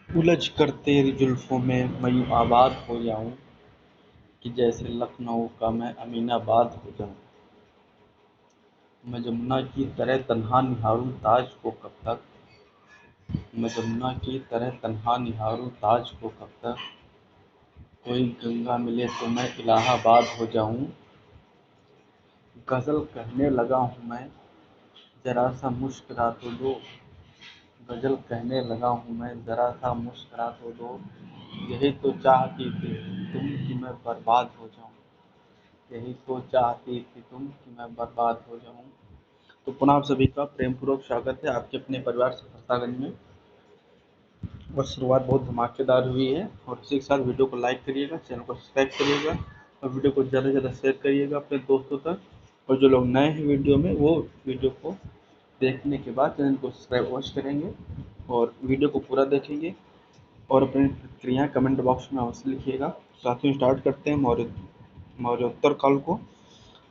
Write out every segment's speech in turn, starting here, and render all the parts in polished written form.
उलझ कर तेरी जुल्फों में मैं यूं आबाद हो जाऊं कि जैसे लखनऊ का मैं अमीनाबाद हो जाऊं। मैं जमुना की तरह तन्हा निहारूं ताज को कब तक। मैं जमुना की तरह तन्हा निहारूं ताज को कब तक। कोई गंगा मिले तो मैं इलाहाबाद हो जाऊं। गजल कहने लगा हूं मैं, जरा सा मुस्कुरा तो दो। गजल कहने लगा हूं मैं, जरा सा मुस्कुरा तो दो। यही तो चाहती थी तुम कि मैं बर्बाद हो जाऊं। यही तो चाहती थी तुम कि मैं बर्बाद हो जाऊं। तो पुनः आप सभी का प्रेम पूर्वक स्वागत है आपके अपने परिवार सफलतागंज में। और शुरुआत बहुत धमाकेदार हुई है और इसी के साथ वीडियो को लाइक करिएगा, चैनल को सब्सक्राइब करिएगा और वीडियो को ज़्यादा से ज़्यादा शेयर करिएगा अपने दोस्तों तक। और जो लोग नए हैं वीडियो में, वो वीडियो को देखने के बाद चैनल को सब्सक्राइब अवश्य करेंगे और वीडियो को पूरा देखेंगे और अपनी प्रतिक्रियाएँ कमेंट बॉक्स में अवश्य लिखिएगा। साथियों, स्टार्ट करते हैं मौर्योत्तर काल को।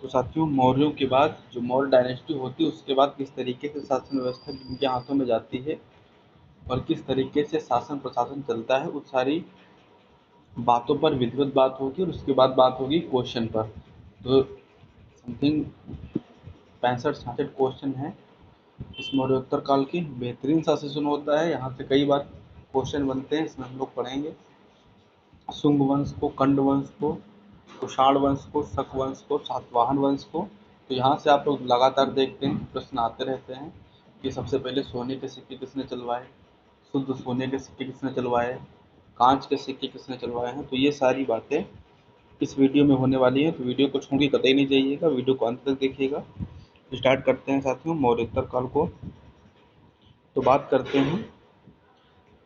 तो साथियों, मौर्यों के बाद जो मौर्य डायनेस्टी होती है, उसके बाद किस तरीके से शासन व्यवस्था इनके हाथों में जाती है और किस तरीके से शासन प्रशासन चलता है, उस सारी बातों पर विधिवत बात होगी और उसके बाद बात होगी क्वेश्चन पर। तो समथिंग 65-66 क्वेश्चन है इस मौर्योत्तर काल की। बेहतरीन सा सेशन होता है, यहाँ से कई बार क्वेश्चन बनते हैं, इसमें हम लोग पढ़ेंगे शुंग वंश को, कंड वंश को, कुषाण वंश को, शक वंश को, सातवाहन वंश को। तो यहाँ से आप लोग लगातार देखते हैं प्रश्न आते रहते हैं कि सबसे पहले सोने के सिक्के किसने चलवाए, शुद्ध सोने के सिक्के किसने चलवाए, कांच के सिक्के किसने चलवाए हैं। तो ये सारी बातें इस वीडियो में होने वाली है, तो वीडियो को छोड़ के कतई नहीं जाइएगा, वीडियो को अंत तक देखिएगा। स्टार्ट करते हैं साथियों मौर्योत्तर काल को। तो बात करते हैं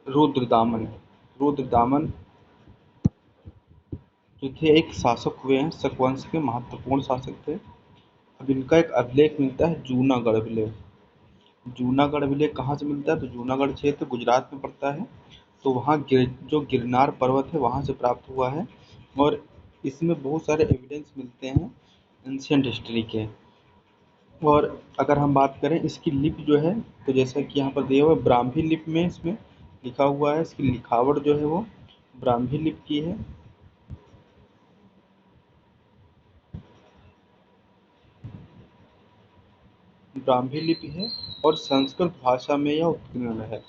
रुद्रदामन। रुद्रदामन जो थे एक शासक हुए हैं, शक वंश के महत्वपूर्ण शासक थे। अब इनका एक अभिलेख मिलता है जूनागढ़ अभिलेख। जूनागढ़ अभिलेख कहाँ से मिलता है, तो जूनागढ़ क्षेत्र गुजरात में पड़ता है। तो वहाँ जो गिरनार पर्वत है वहाँ से प्राप्त हुआ है और इसमें बहुत सारे एविडेंस मिलते हैं एंशियंट हिस्ट्री के। और अगर हम बात करें इसकी लिपि जो है, तो जैसा कि यहाँ पर दिया हुआ है ब्राह्मी लिपि में इसमें लिखा हुआ है। इसकी लिखावट जो है वो ब्राह्मी लिपि की है। ब्राह्मी लिपि है और संस्कृत भाषा में यह उत्कीर्ण है।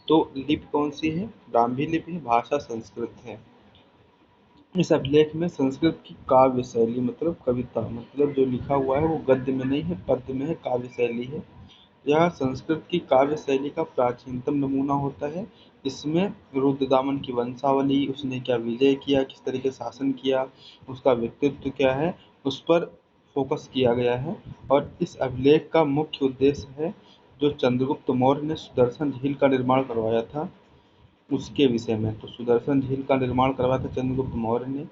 तो लिपि कौन सी है, ब्राह्मी लिपि है, भाषा संस्कृत है। इस अभिलेख में संस्कृत की काव्य शैली मतलब कविता, मतलब जो लिखा हुआ है वो गद्य में नहीं है, पद्य में है, काव्य शैली है। यह संस्कृत की काव्य शैली का प्राचीनतम नमूना होता है। इसमें रुद्रदामन की वंशावली, उसने क्या विजय किया, किस तरीके से शासन किया, उसका व्यक्तित्व क्या है, उस पर फोकस किया गया है। और इस अभिलेख का मुख्य उद्देश्य है जो चंद्रगुप्त मौर्य ने सुदर्शन झील का निर्माण करवाया था उसके विषय में। तो सुदर्शन झील का निर्माण करवाया था चंद्रगुप्त मौर्य ने,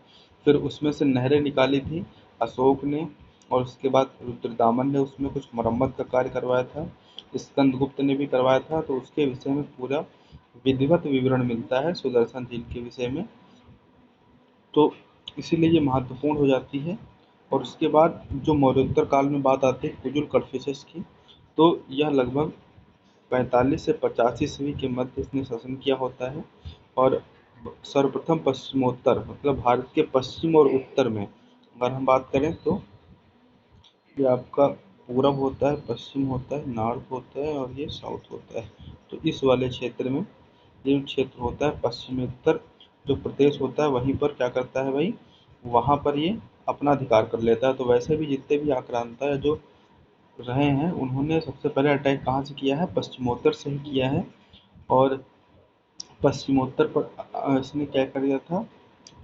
फिर उसमें से नहरें निकाली थी अशोक ने, और उसके बाद रुद्रदामन ने उसमें कुछ मरम्मत का कार्य करवाया था, स्कंदगुप्त ने भी करवाया था। तो उसके विषय में पूरा विधिवत विवरण मिलता है सुदर्शन झील के विषय में। तो इसीलिए ये महत्वपूर्ण हो जाती है। और उसके बाद जो मौर्योत्तर काल में बात आती है कुजुल कड़फिसेस की, तो यह लगभग 45 से 85 ईस्वी के मध्य इसने शासन किया होता है। और सर्वप्रथम पश्चिमोत्तर मतलब भारत के पश्चिम और उत्तर में अगर हम बात करें, तो ये आपका पूरब होता है, पश्चिम होता है, नॉर्थ होता है और ये साउथ होता है। तो इस वाले क्षेत्र में ये क्षेत्र होता है पश्चिमोत्तर जो प्रदेश होता है, वहीं पर क्या करता है भाई, वहाँ पर ये अपना अधिकार कर लेता है। तो वैसे भी जितने भी आक्रांता है जो रहे हैं, उन्होंने सबसे पहले अटैक कहाँ से किया है, पश्चिमोत्तर से ही किया है। और पश्चिमोत्तर पर इसने क्या कर दिया था,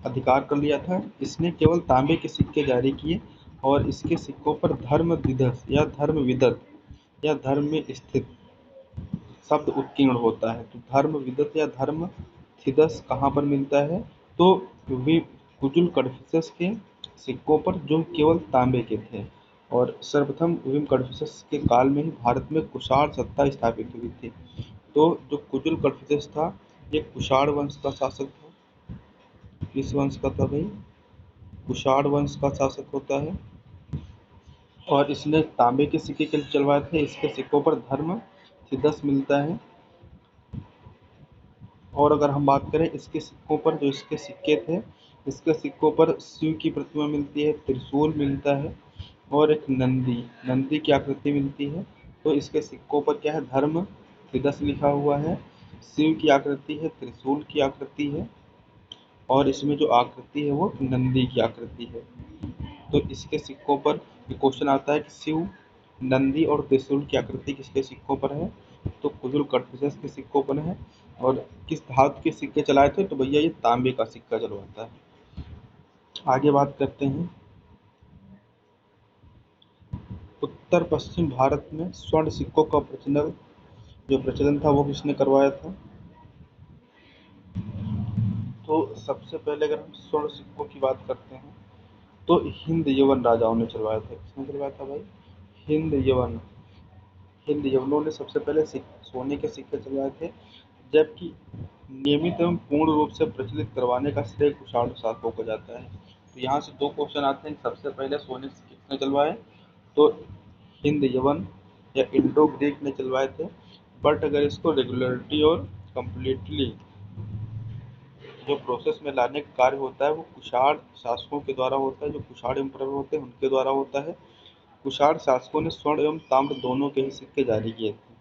अधिकार कर लिया था। इसने केवल तांबे के सिक्के जारी किए और इसके सिक्कों पर धर्म दिधस या धर्म विदत या धर्म में स्थित शब्द उत्कीर्ण होता है। तो धर्म विदत या धर्म थिदस कहाँ पर मिलता है, तो वे कुजुल कड़फिसस के सिक्कों पर जो केवल तांबे के थे। और सर्वप्रथम विम कड़फिसस के काल में ही भारत में कुषाण सत्ता स्थापित हुई थी। तो जो कुजुल कड़फिसस था ये कुषाण वंश का शासक था। किस वंश का था भाई, कुषाण वंश का शासक होता है। और इसने तांबे के सिक्के के चलवाए थे, इसके सिक्कों पर धर्म थिदस मिलता है। और अगर हम बात करें इसके सिक्कों पर, जो इसके सिक्के थे, इसके सिक्कों पर शिव की प्रतिमा मिलती है, त्रिशूल मिलता है और एक नंदी नंदी की आकृति मिलती है। तो इसके सिक्कों पर क्या है, धर्म त्रिदश लिखा हुआ है, शिव की आकृति है, त्रिशूल की आकृति है और इसमें जो आकृति है वो नंदी की आकृति है। तो इसके सिक्कों पर ये क्वेश्चन आता है कि शिव, नंदी और त्रिशूल की आकृति किसके सिक्कों पर है, तो कुजुल कटफिशस के सिक्कों पर है। और किस धातु के सिक्के चलाए थे, तो भैया ये तांबे का सिक्का चलवाता है। आगे बात करते हैं, उत्तर पश्चिम भारत में स्वर्ण सिक्कों का प्रचलन था वो किसने करवाया था। तो सबसे पहले अगर हम स्वर्ण सिक्कों की बात करते हैं तो हिंद यवन राजाओं ने चलवाया था। किसने चलवाया था भाई, हिंद यवनों ने सबसे पहले सोने के सिक्के चलवाए थे। जबकि नियमित एवं पूर्ण रूप से प्रचलित करवाने का श्रेय कुषाण शासकों को जाता है। तो यहाँ से दो क्वेश्चन आते हैं, सबसे पहले सोने के सिक्के किसने चलवाए, तो हिंद यवन या इंडो ग्रीक ने चलवाए थे। बट अगर इसको रेगुलरिटी और कम्प्लीटली जो प्रोसेस में लाने का कार्य होता है वो कुषाण शासकों के द्वारा होता है, जो कुषाण एम्परर होते हैं उनके द्वारा होता है। कुषाण शासकों ने स्वर्ण एवं ताम्र दोनों के ही सिक्के जारी किए थे,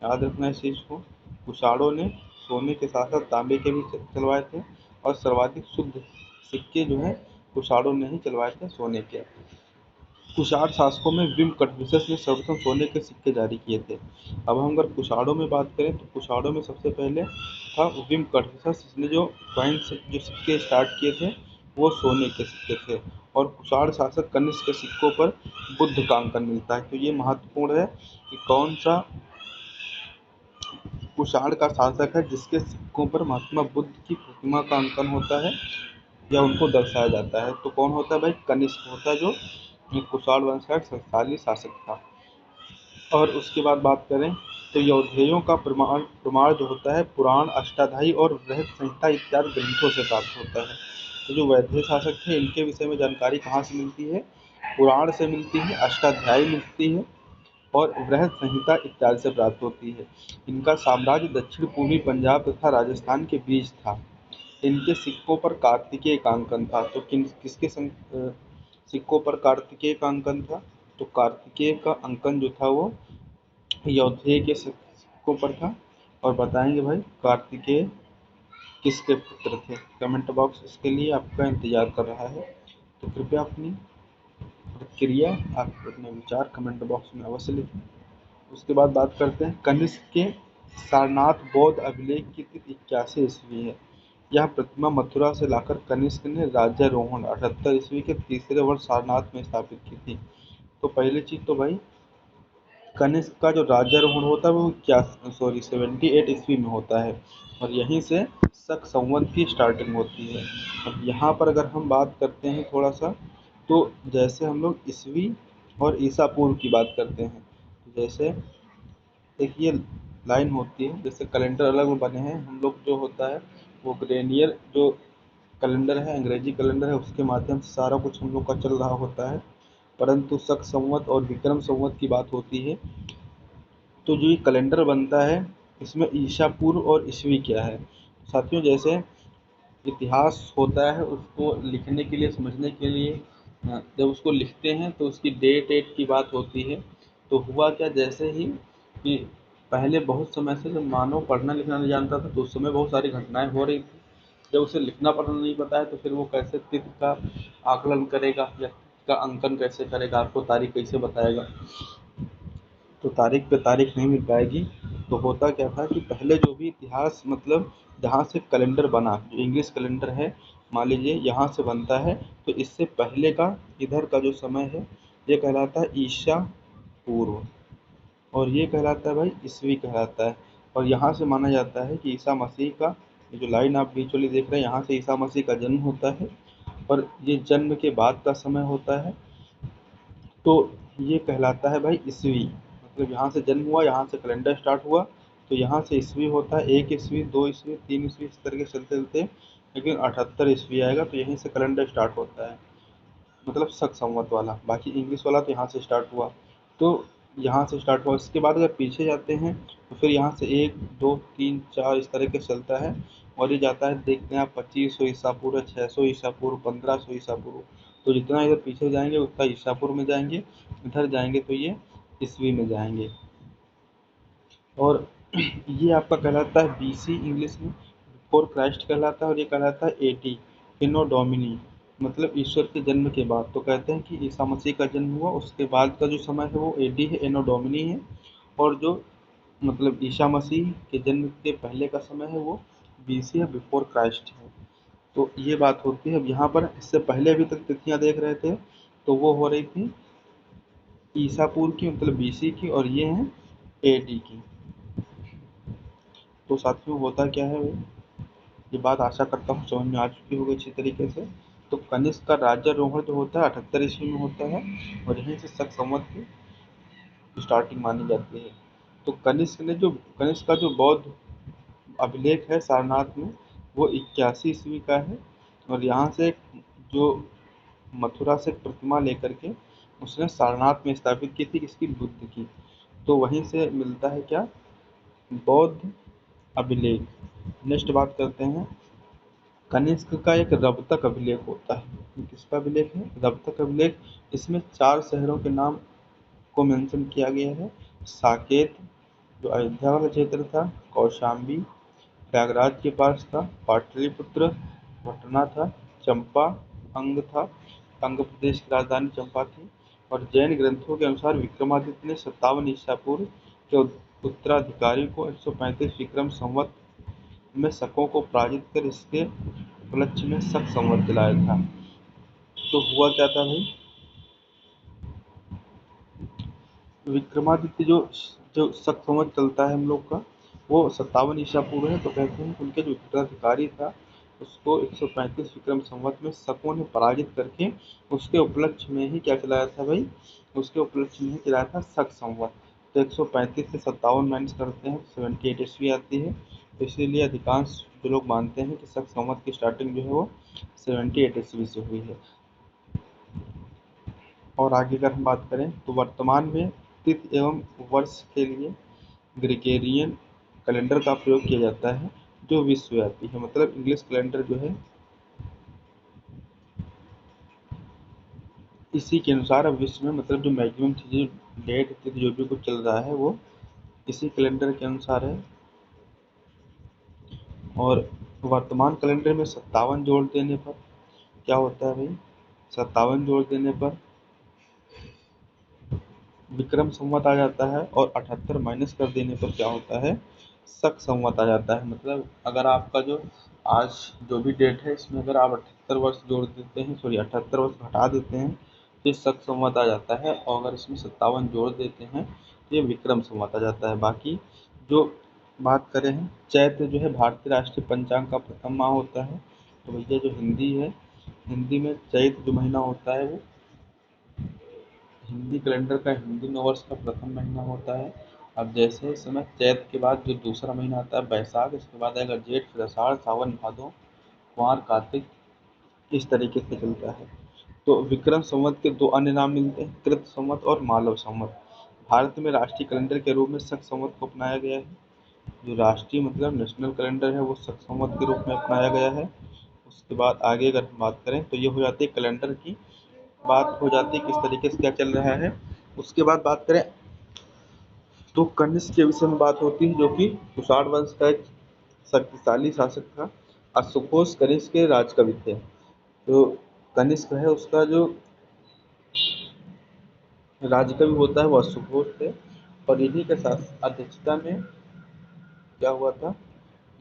याद रखना इस चीज़ को। कुषाणों ने सोने के साथ साथ तांबे के भी चलवाए थे और सर्वाधिक शुद्ध सिक्के जो है कुषाणों ने ही चलवाए थे सोने के। कुषाण शासकों में विम कटविसस ने सर्वप्रथम सोने के सिक्के जारी किए थे। अब हम अगर कुषाणों में बात करें तो कुषाणों में सबसे पहले था विम कटविसस, जिसने जो कॉइन से जो सिक्के स्टार्ट किए थे वो सोने के सिक्के थे। और कुषाण शासक कनिष्क के सिक्कों पर बुद्ध का अंकन मिलता है। तो ये महत्वपूर्ण है कि कौन सा कुषाण का शासक है जिसके सिक्कों पर महात्मा बुद्ध की प्रतिमा का अंकन होता है या उनको दर्शाया जाता है। तो कौन होता है भाई, कनिष्क होता है, जो कुषाण वंश का एक शक्तिशाली शासक था। और उसके बाद बात करें तो यौधेयों का प्रमाण प्रमाण जो होता है पुराण, अष्टाध्यायी और बृहद संहिता इत्यादि ग्रंथों से प्राप्त होता है। तो जो वैद्य शासक थे इनके विषय में जानकारी कहाँ से मिलती है, पुराण से मिलती है, अष्टाध्यायी मिलती है और बृहद संहिता इत्यादि से प्राप्त होती है। इनका साम्राज्य दक्षिण पूर्वी पंजाब तथा राजस्थान के बीच था। इनके सिक्कों पर कार्तिकेय का अंकन था। तो किसके सिक्कों पर कार्तिकेय का अंकन था, तो कार्तिकेय का अंकन जो था वो यौधेय के सिक्कों पर था। और बताएंगे भाई कार्तिकेय किसके पुत्र थे। कमेंट बॉक्स इसके लिए आपका इंतजार कर रहा है, तो कृपया अपनी प्रतिक्रिया, आप अपने विचार कमेंट बॉक्स में अवश्य लिखें। उसके बाद बात करते हैं कनिष्क के सारनाथ बौद्ध अभिलेख की तिथि 81 ईस्वी है। यह प्रतिमा मथुरा से लाकर कनिष्क ने राज्यारोहण 78 ईस्वी के तीसरे वर्ष सारनाथ में स्थापित की थी। तो पहली चीज तो भाई कनिष्क का जो राज्यारोहण होता है वो क्या 78 ईस्वी में होता है और यहीं से शक संवत की स्टार्टिंग होती है। अब यहाँ पर अगर हम बात करते हैं थोड़ा सा, तो जैसे हम लोग ईस्वी और ईसा पूर्व की बात करते हैं, जैसे एक ये लाइन होती है, जैसे कैलेंडर अलग बने हैं, हम लोग जो होता है वो ग्रेनियर जो कैलेंडर है, अंग्रेजी कैलेंडर है, उसके माध्यम से सारा कुछ हम लोग का चल रहा होता है। परंतु शक संवत और विक्रम संवत की बात होती है तो जो ये कैलेंडर बनता है इसमें ईसा पूर्व और ईस्वी क्या है। साथियों जैसे इतिहास होता है उसको लिखने के लिए, समझने के लिए जब उसको लिखते हैं तो उसकी डेट एट की बात होती है। तो हुआ क्या, जैसे ही कि पहले बहुत समय से जब मानव पढ़ना लिखना नहीं जानता था तो उस समय बहुत सारी घटनाएं हो रही थी। जब उसे लिखना पढ़ना नहीं पता है तो फिर वो कैसे तिथि का आकलन करेगा या तिथि का अंकन कैसे करेगा, आपको तारीख कैसे बताएगा। तो तारीख पे तारीख नहीं मिल पाएगी। तो होता क्या था कि पहले जो भी इतिहास मतलब जहाँ से कैलेंडर बना, जो इंग्लिश कैलेंडर है मान लीजिए यहाँ से बनता है, तो इससे पहले का इधर का जो समय है ये कहलाता है ईसा पूर्व और ये कहलाता है भाई ईस्वी कहलाता है। और यहाँ से माना जाता है कि ईसा मसीह का, ये जो लाइन आप विजुअली देख रहे हैं यहाँ से ईसा मसीह का जन्म होता है और ये जन्म के बाद का समय होता है। तो ये कहलाता है भाई ईस्वी, मतलब यहाँ से जन्म हुआ, यहाँ से कैलेंडर स्टार्ट हुआ तो यहाँ से ईस्वी होता है, 1 ईस्वी, 2 ईस्वी, 3 ईस्वी, इस तरीके से चलते चलते लेकिन 78 ईस्वी आएगा तो यहीं से कैलेंडर स्टार्ट होता है, मतलब शक संवत वाला। बाकी इंग्लिश वाला तो यहाँ से स्टार्ट हुआ। तो यहाँ से स्टार्ट हुआ। इसके बाद अगर पीछे जाते हैं तो फिर यहाँ से 1 2 3 4 इस तरीके से चलता है, और ये जाता है, देखते हैं आप, 2500 ईसा पूर्व, 600 ईसा पूर्व, 1500 ईसा पूर्व। तो जितना इधर पीछे जाएंगे उतना ईसा पूर्व में जाएंगे, इधर जाएंगे तो ये ईस्वी में जाएंगे। और ये आपका कहलाता है बीसी इंग्लिश में, बिफोर क्राइस्ट कहलाता है, और ये कहलाता है एडी, इनो डोमिनी, मतलब ईश्वर के जन्म के बाद। तो कहते हैं कि ईसा मसीह का जन्म हुआ उसके बाद का जो समय है वो एडी है, इनो डोमिनी है, और जो मतलब ईसा मसीह के जन्म के पहले का समय है वो बीसी है, बिफोर क्राइस्ट है। तो ये बात होती है। अब यहाँ पर इससे पहले अभी तक तिथियां देख रहे थे तो वो हो रही थी ईसा पूर्व की, मतलब बीसी की, और ये हैं एडी की। तो साथियों होता क्या है वो, ये बात आशा करता हूँ समझ में आ चुकी होगी अच्छी तरीके से। तो कनिष्क का राज्यारोहण जो होता है 78 ईस्वी में होता है, और यहीं से शक संवत की स्टार्टिंग मानी जाती है। तो कनिष्क का जो बौद्ध अभिलेख है सारनाथ में वो 81 ईस्वी का है, और यहाँ से जो मथुरा से प्रतिमा लेकर के उसने सारनाथ में स्थापित की थी, किसकी, बुद्ध की। तो वहीं से मिलता है क्या, बौद्ध अभिलेख। नेक्स्ट बात करते हैं, कनिष्क का एक रवतक अभिलेख होता है। ये किसका अभिलेख है, रवतक अभिलेख। इसमें 4 शहरों के नाम को मेंशन किया गया है। साकेत जो अयोध्या वाला क्षेत्र था, कौशाम्बी प्रयागराज के पास था, पाटलिपुत्र पटना था, चंपा अंग था, अंग प्रदेश की राजधानी चंपा थी। और जैन ग्रंथों के अनुसार विक्रमादित्य ने 57 ईसा पूर्व के उत्तराधिकारी को 135 विक्रम संवत में शकों को पराजित कर इसके उपलक्ष्य में शक संवत दिलाया था। तो हुआ क्या था भाई, विक्रमादित्य जो जो शक संवत चलता है हम लोग का, वो 57 ईसा पूर्व है। तो कहते हैं कि उनके जो उत्तराधिकारी था उसको 135 विक्रम संवत में शकों ने पराजित करके उसके उपलक्ष्य में ही क्या चलाया था भाई, उसके उपलक्ष्य में ही चलाया था शक संवत। तो 135 से 57 माइनस करते हैं 78 ईस्वी आती है। तो इसीलिए अधिकांश जो लोग मानते हैं कि शक संवत की स्टार्टिंग जो है वो 78 ईस्वी से हुई है। और आगे अगर हम बात करें तो वर्तमान में तिथि एवं वर्ष के लिए ग्रिगोरियन कैलेंडर का प्रयोग किया जाता है जो विश्वव्यापी है। मतलब इंग्लिश कैलेंडर जो है इसी के अनुसार अब विश्व में, मतलब जो मैक्सिमम चीज़ें डेट तिथि जो भी कुछ चल रहा है वो इसी कैलेंडर के अनुसार है। और वर्तमान कैलेंडर में 57 जोड़ देने पर क्या होता है भाई, 57 जोड़ देने पर विक्रम संवत आ जाता है, और 78 माइनस कर देने पर क्या होता है, शक संवत आ जाता है। मतलब अगर आपका जो आज जो भी डेट है इसमें अगर आप 78 वर्ष जोड़ देते हैं, सॉरी 78 वर्ष घटा देते हैं तो ये शक संवत आ जाता है, और अगर इसमें 57 जोड़ देते हैं तो ये विक्रम संवत आ जाता है। बाकी जो बात करें हम, चैत्र जो है भारतीय राष्ट्रीय पंचांग का प्रथम माह होता है। तो भैया जो हिंदी है, हिंदी में चैत्र जो महीना होता है वो हिंदी कैलेंडर का हिंदी नववर्ष का प्रथम महीना होता है। अब जैसे इस समय चैत्र के बाद जो दूसरा महीना आता है बैसाख, इसके बाद आएगा जेठ, फिर आषाढ़, सावन, भादो, कुंवार, कार्तिक, इस तरीके से चलता है। तो विक्रम संवत के दो अन्य नाम मिलते हैं, कृत संवत और मालव संवत। भारत में राष्ट्रीय कैलेंडर के रूप में शक संवत को अपनाया गया है। जो राष्ट्रीय मतलब नेशनल कैलेंडर है वो शक संवत के रूप में अपनाया गया है। उसके बाद आगे अगर हम बात करें तो ये हो जाती है कैलेंडर की बात, हो जाती है किस तरीके से क्या चल रहा है। उसके बाद बात करें तो कनिष्क के विषय में बात होती है, जो कि कुषाण वंश का एक शक्तिशाली शासक था। अशोकोस कनिष्क के राजकवि थे। तो कनिष्क है उसका जो राजकवि होता है वो अशोकोस थे, और इन्हीं के साथ अध्यक्षता में क्या हुआ था,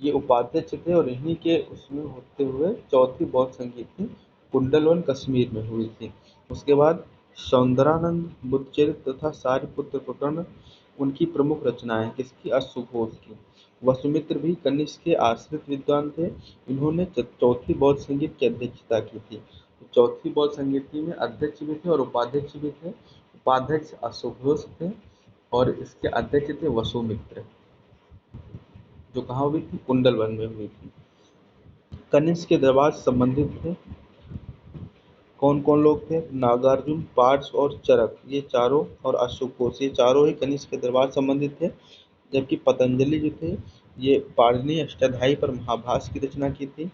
ये उपाध्यक्ष थे, और इन्हीं के उसमें होते हुए चौथी बौद्ध संगीत थी कुंडलवन कश्मीर में हुई थी। उसके बाद सौंदरानंद, बुद्धचरित्र तथा सारिपुत्र प्रकरण उनकी प्रमुख रचनाएं, किसकी, अशुघोष की। वसुमित्र भी कनिष्क के आश्रित विद्वान थे। इन्होंने चौथी बौद्ध संगीत की अध्यक्षता की थी। तो चौथी बौद्ध संगीति में अध्यक्ष भी थे और उपाध्यक्ष भी थे। उपाध्यक्ष अशुघोष थे और इसके अध्यक्ष थे वसुमित्र, जो कहाँ हुई थी, कुंडलवन में हुई थी। कनिष्क के दरबार से संबंधित थे कौन कौन लोग थे? नागार्जुन, पार्थ और चरक, ये चारों, और अशोकोस, ये चारों ही कनिष्क के दरबार संबंधित थे। जबकि पतंजलि जो थे, ये पाणिनि अष्टाध्यायी पर महाभाष्य की रचना की थी,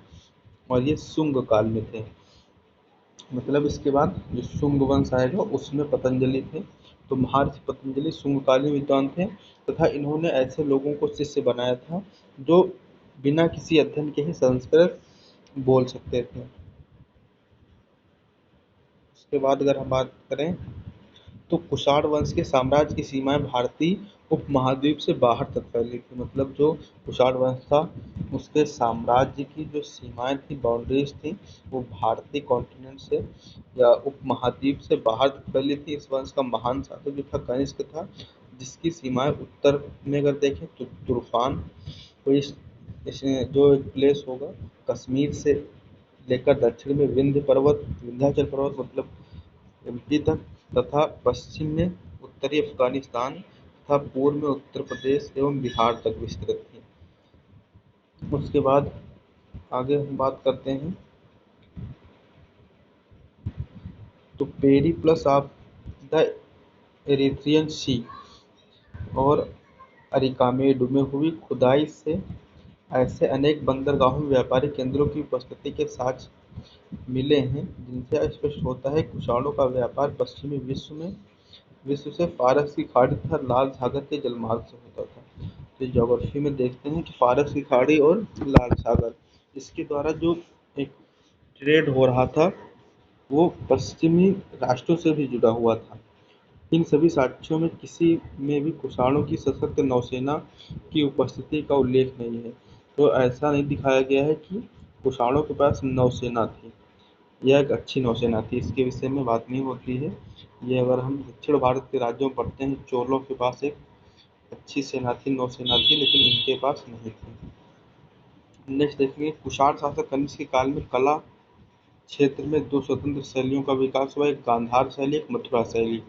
और ये शुंग काल में थे। मतलब इसके बाद जो शुंग वंश आएगा उसमें पतंजलि थे। तो महर्षि पतंजलि शुंगकालीन विद्वान थे, तथा इन्होंने ऐसे लोगों को शिष्य बनाया था जो बिना किसी अध्ययन के ही संस्कृत बोल सकते थे। उसके बाद अगर हम बात करें तो कुषाण वंश के साम्राज्य की सीमाएं भारतीय उपमहाद्वीप से बाहर तक फैली थी। मतलब जो कुषाण वंश था उसके साम्राज्य की जो सीमाएं थी, बाउंड्रीज थी, वो भारतीय कॉन्टिनेंट से या उपमहाद्वीप से बाहर तक फैली थी। इस वंश का महान शासक जो था कनिष्क था, जिसकी सीमाएं उत्तर में अगर देखें तो तुर्फान, तो इस जो एक प्लेस होगा कश्मीर से लेकर दक्षिण में विंध्याचल पर्वत मतलब एमपी तक, तथा पश्चिम में उत्तरी अफगानिस्तान तथा पूर्व में उत्तर प्रदेश एवं बिहार तक विस्तृत थी। उसके बाद आगे हम बात करते हैं तो पेरिप्लस ऑफ द एरिथ्रियन सी और अरिकामेडू में हुई खुदाई से ऐसे अनेक बंदरगाहों में व्यापारिक केंद्रों की उपस्थिति के साक्ष्य मिले हैं, जिनसे स्पष्ट होता है कि कुषाणों का व्यापार पश्चिमी विश्व से फारस की खाड़ी तथा लाल सागर के जलमार्ग से होता था। तो ज्योग्राफी में देखते हैं कि फारस की खाड़ी और लाल सागर, इसके द्वारा जो एक ट्रेड हो रहा था वो पश्चिमी राष्ट्रों से भी जुड़ा हुआ था। इन सभी साक्ष्यों में किसी में भी कुषाणों की सशक्त नौसेना की उपस्थिति का उल्लेख नहीं है। तो ऐसा नहीं दिखाया गया है कि कुषाणों के पास नौसेना थी, यह एक अच्छी नौसेना थी, इसके विषय में बात नहीं होती है। ये अगर हम दक्षिण भारत के राज्यों में पढ़ते हैं, चोलों के पास एक अच्छी सेना थी, नौसेना थी, लेकिन इनके पास नहीं थी। नेक्स्ट देखेंगे कुषाण शासक कनिष्क के काल में कला क्षेत्र में दो स्वतंत्र शैलियों का विकास हुआ, एक गांधार शैली, एक मथुरा शैली।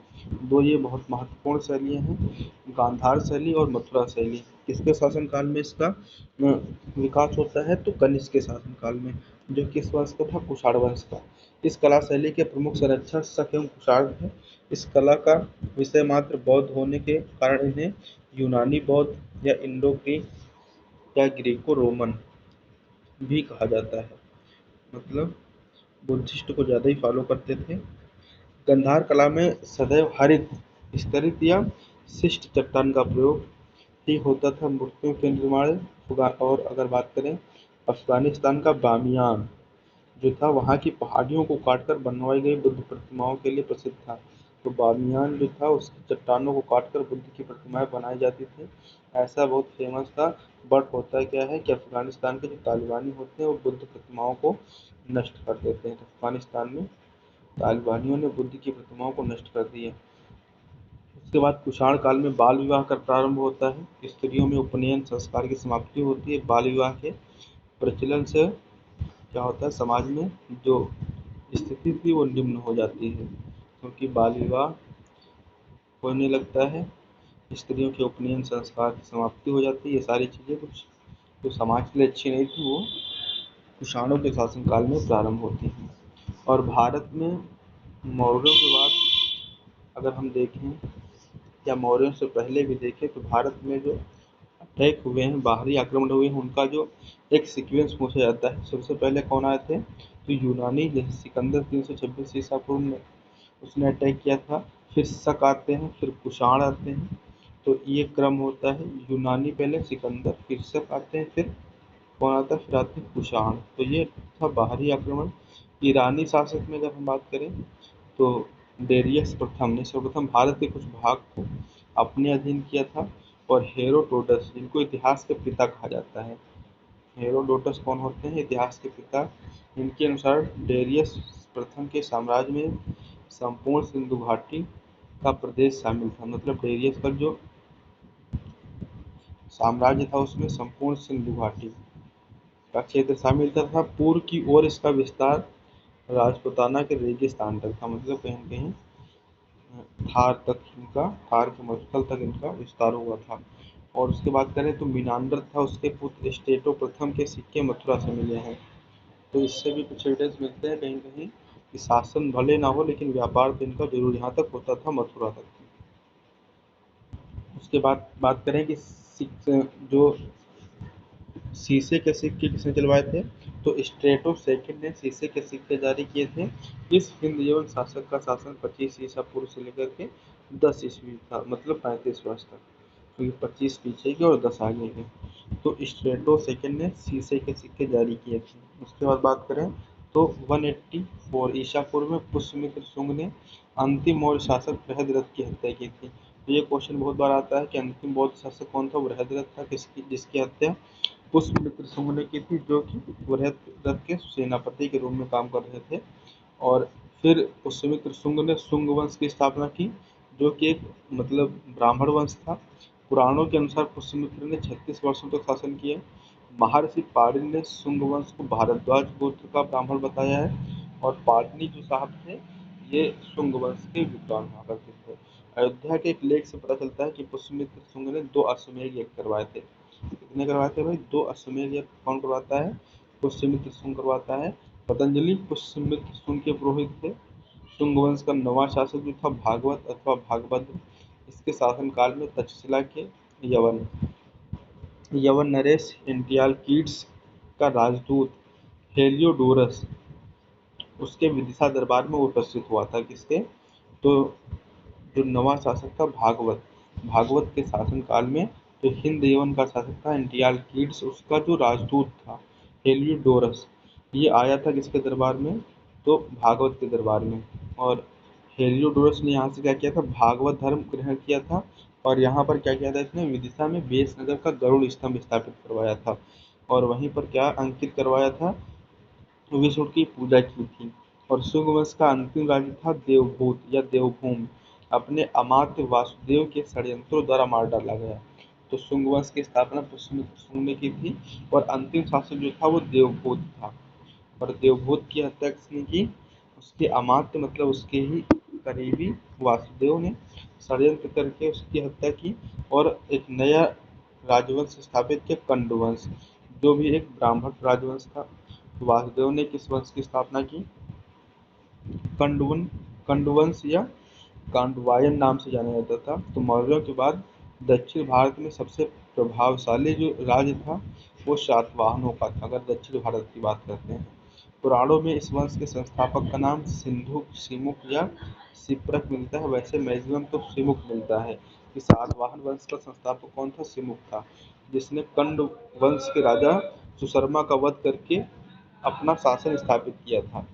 दो ये बहुत महत्वपूर्ण शैलियाँ हैं, गांधार शैली और मथुरा शैली। किसके शासनकाल में इसका विकास होता है? तो कनिष्क के शासनकाल में, जो किस वंश का था? कुषाण वंश का। इस कला शैली के प्रमुख संरक्षक शक एवं कुषाण थे। इस कला का विषय मात्र बौद्ध होने के कारण इन्हें यूनानी बौद्ध या इंडो ग्रीक या ग्रीको रोमन भी कहा जाता है। मतलब बुद्धिस्ट को ज़्यादा ही फॉलो करते थे। गंधार कला में सदैव हरित, स्तरित या शिष्ट चट्टान का प्रयोग ही होता था मूर्तियों के निर्माण। और अगर बात करें अफगानिस्तान का बामियान जो था, वहाँ की पहाड़ियों को काटकर बनवाई गई बुद्ध प्रतिमाओं के लिए प्रसिद्ध था। तो बामियान जो था उसकी चट्टानों को काटकर बुद्ध की प्रतिमाएं बनाई जाती थी, ऐसा बहुत फेमस था। बट होता क्या है कि अफगानिस्तान के जो तालिबानी होते हैं वो बुद्ध प्रतिमाओं को नष्ट कर देते हैं। तो अफगानिस्तान में तालिबानियों ने बुद्ध की प्रतिमाओं को नष्ट कर दिया। उसके बाद कुषाण काल में बाल विवाह का प्रारंभ होता है, स्त्रियों में उपनयन संस्कार की समाप्ति होती है। बाल विवाह के प्रचलन से क्या होता है, समाज में जो स्थिति थी वो निम्न हो जाती है, क्योंकि बाल विवाह होने लगता है, स्त्रियों के उपनयन संस्कार की समाप्ति हो जाती है। ये सारी चीज़ें कुछ जो समाज के लिए अच्छी नहीं थी वो कुषाणों के शासनकाल में प्रारंभ होती हैं। और भारत में मौर्यों के बाद अगर हम देखें या मौर्यों से पहले भी देखें तो भारत में जो अटैक हुए हैं, बाहरी आक्रमण हुए हैं, उनका जो एक सीक्वेंस पूछा जाता है। सबसे पहले कौन आए थे? तो यूनानी, जैसे सिकंदर 326 ईसा पूर्व में उसने अटैक किया था। फिर शक आते हैं, फिर कुषाण आते हैं। तो ये क्रम होता है, यूनानी पहले, सिकंदर, फिर शक आते हैं, फिर कौन आता है? फिर आते हैं कुषाण। तो ये था बाहरी आक्रमण। ईरानी शासक में अगर हम बात करें तो डेरियस प्रथम ने सर्वप्रथम भारत के कुछ भाग को अपने अधीन किया था। और हेरोडोटस, जिनको इतिहास के पिता कहा जाता है, हेरोडोटस कौन होते हैं? इतिहास के पिता। इनके अनुसार डेरियस प्रथम के साम्राज्य में संपूर्ण सिंधु घाटी का प्रदेश शामिल था। मतलब डेरियस का जो साम्राज्य था उसमें संपूर्ण सिंधु घाटी का क्षेत्र शामिल था तथा पूर्व की ओर इसका विस्तार राजपूताना के रेगिस्तान तक था। मतलब कहीं न कहीं थार के मरुस्थल तक इनका विस्तार हुआ था। और उसके बात करें तो मीनांडर था, उसके पुत्र स्टेटो प्रथम के सिक्के मथुरा से मिले हैं। तो इससे भी कुछ एविडेंस मिलते हैं कहीं कहीं कि शासन भले ना हो लेकिन व्यापार तो इनका जरूर यहाँ तक होता था, मथुरा तक। उसके बाद बात करें कि जो शीशे के सिक्के किसने चलवाए थे, तो स्ट्रेटो सेकंड ने शीशे के सिक्के जारी किए थे। इस हिंद यवन शासक का शासन 25 ईसा पूर्व से लेकर के 10 ईस्वी था, मतलब 35 वर्ष तक, क्योंकि 25 पीछे के और 10 आगे के। तो स्ट्रेटो सेकंड ने शीशे के सिक्के जारी किए थे। उसके बाद बात करें तो 184 ईसा पूर्व में पुष्यमित्र शुंग ने अंतिम मौर्य शासक बृहद्रथ की हत्या की थी। तो ये क्वेश्चन बहुत बार आता है कि अंतिम बौद्ध शासक कौन था। बृहद्रथ था, किसकी जिसकी हत्या पुष्यमित्र शुंग ने की थी, जो कि बृहद्रथ के सेनापति के रूप में काम कर रहे थे। और फिर पुष्यमित्र शुंग ने शुंग वंश की स्थापना की, जो कि एक मतलब ब्राह्मण वंश था। पुराणों के अनुसार पुष्यमित्र ने 36 वर्षों तक शासन किया। महर्षि पाणिनि ने शुंग वंश को भारद्वाज गोत्र का ब्राह्मण बताया है। और पाणिनि जो साहब थे, ये शुंग वंश के विद्वान हुआ करते थे। अयोध्या के एक लेख से पता चलता है कि पुष्यमित्र शुंग ने 2 अश्वमेध यज्ञ करवाए थे। कितने करवाए थे भाई? 2 अश्वमेध यज्ञ कौन करवाता है? पुष्यमित्र शुंग करवाता है। पतंजलि पुष्यमित्र शुंग के पुरोहित थे। शुंग वंश का 9वां शासक जो था भागवत अथवा भागभद्र, इसके शासनकाल में तक्षशिला के यवन यवन नरेश एंटियालकीड्स का राजदूत हेलियोडोरस उसके विदिशा दरबार में उपस्थित हुआ था। किसके? तो जो 9वां शासक था भागवत, भागवत के शासनकाल में जो हिंद यवन का शासक था एंटियालकीड्स, उसका जो राजदूत था हेलियोडोरस, ये आया था किसके दरबार में? तो भागवत के दरबार में। और हेलियोडोरस ने यहाँ से क्या किया था? भागवत धर्म ग्रहण किया था। और यहाँ पर क्या किया था इसने? विदिशा में बेसनगर का गरुड़ स्तंभ स्थापित करवाया था। और वहीं पर क्या अंकित करवाया था? विष्णु की पूजा की थी। और शुंग वंश का अंतिम राज्य था देवभूत या देवभूमि। अपने अमात्य वासुदेव के षड्यंत्रों द्वारा मार डाला गया। तो शुंग वंश की स्थापना पुष्यमित्र शुंग ने की थी। और अंतिम शासक जो था वो देवभूत था। और देवभूत की हत्या किसने की? उसके अमात्य मतलब उसके ही करीबी वासुदेव ने षड्यंत्र करके उसकी हत्या की। और एक नया राजवंश स्थापित किया, कंडवंश, जो भी एक ब्राह्मण राजवंश था। वासुदेव ने किस वंश की स्थापना की? कंडवन कंडवंश या कांडवायन नाम से जाना जाता था। तो मौर्यों के बाद दक्षिण भारत में सबसे प्रभावशाली जो राज्य था वो सातवाहनों का था, अगर दक्षिण भारत की बात करते हैं। पुराणों में इस वंश के संस्थापक का नाम सिंधु सिमुक या सिप्रक मिलता है। वैसे मैक्सिमम तो सिमुक मिलता है कि सातवाहन वंश का संस्थापक कौन था? सिमुक था, जिसने कंड वंश के राजा सुशर्मा का वध करके अपना शासन स्थापित किया था।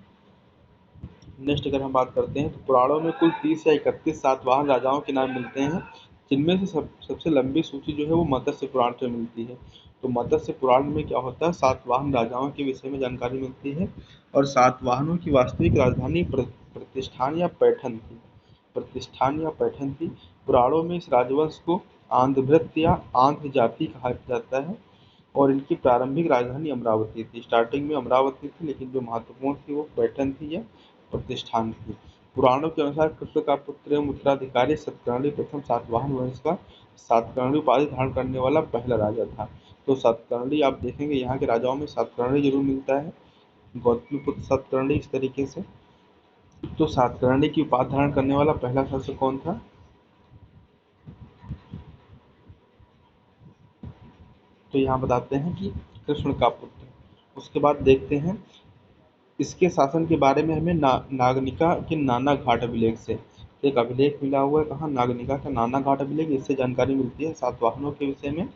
नेक्स्ट अगर हम बात करते हैं तो पुराणों में कुल 30 या 31 सातवाहन राजाओं के नाम मिलते हैं, जिनमें से सबसे लंबी सूची जो है वो मत्स्य पुराण से मिलती है। तो मत्स्य पुराण में क्या होता है? सातवाहन राजाओं के विषय में जानकारी मिलती है। और सातवाहनों की वास्तविक राजधानी प्रतिष्ठान या पैठन थी। प्रतिष्ठान या पैठन थी। पुराणों में इस राजवंश को आंध्रभृत या आंध्र जाति कहा जाता है। और इनकी प्रारंभिक राजधानी अमरावती थी। स्टार्टिंग में अमरावती थी, लेकिन जो महत्वपूर्ण थी वो पैठन थी या प्रतिष्ठान थी। पुराणों के अनुसार कृष्ण का पुत्र एवं उत्तराधिकारी सतकर्णी प्रथम सातवाहन वंश का सातकर्णी उपाधि धारण करने वाला पहला राजा था। तो सातकर्णी आप देखेंगे यहाँ के राजाओं में सातकर्णी जरूर मिलता है, गौतमीपुत्र सातकर्णी इस तरीके से। तो सातकर्णी की उपाधि धारण करने वाला पहला शासक कौन था? तो यहाँ बताते हैं कि कृष्ण का पुत्र। उसके बाद देखते हैं इसके शासन के बारे में हमें नागनिका के नाना घाट अभिलेख से एक अभिलेख मिला हुआ है। कहाँ? नागनिका का नाना घाट अभिलेख। इससे जानकारी मिलती है सातवाहनों के विषय में।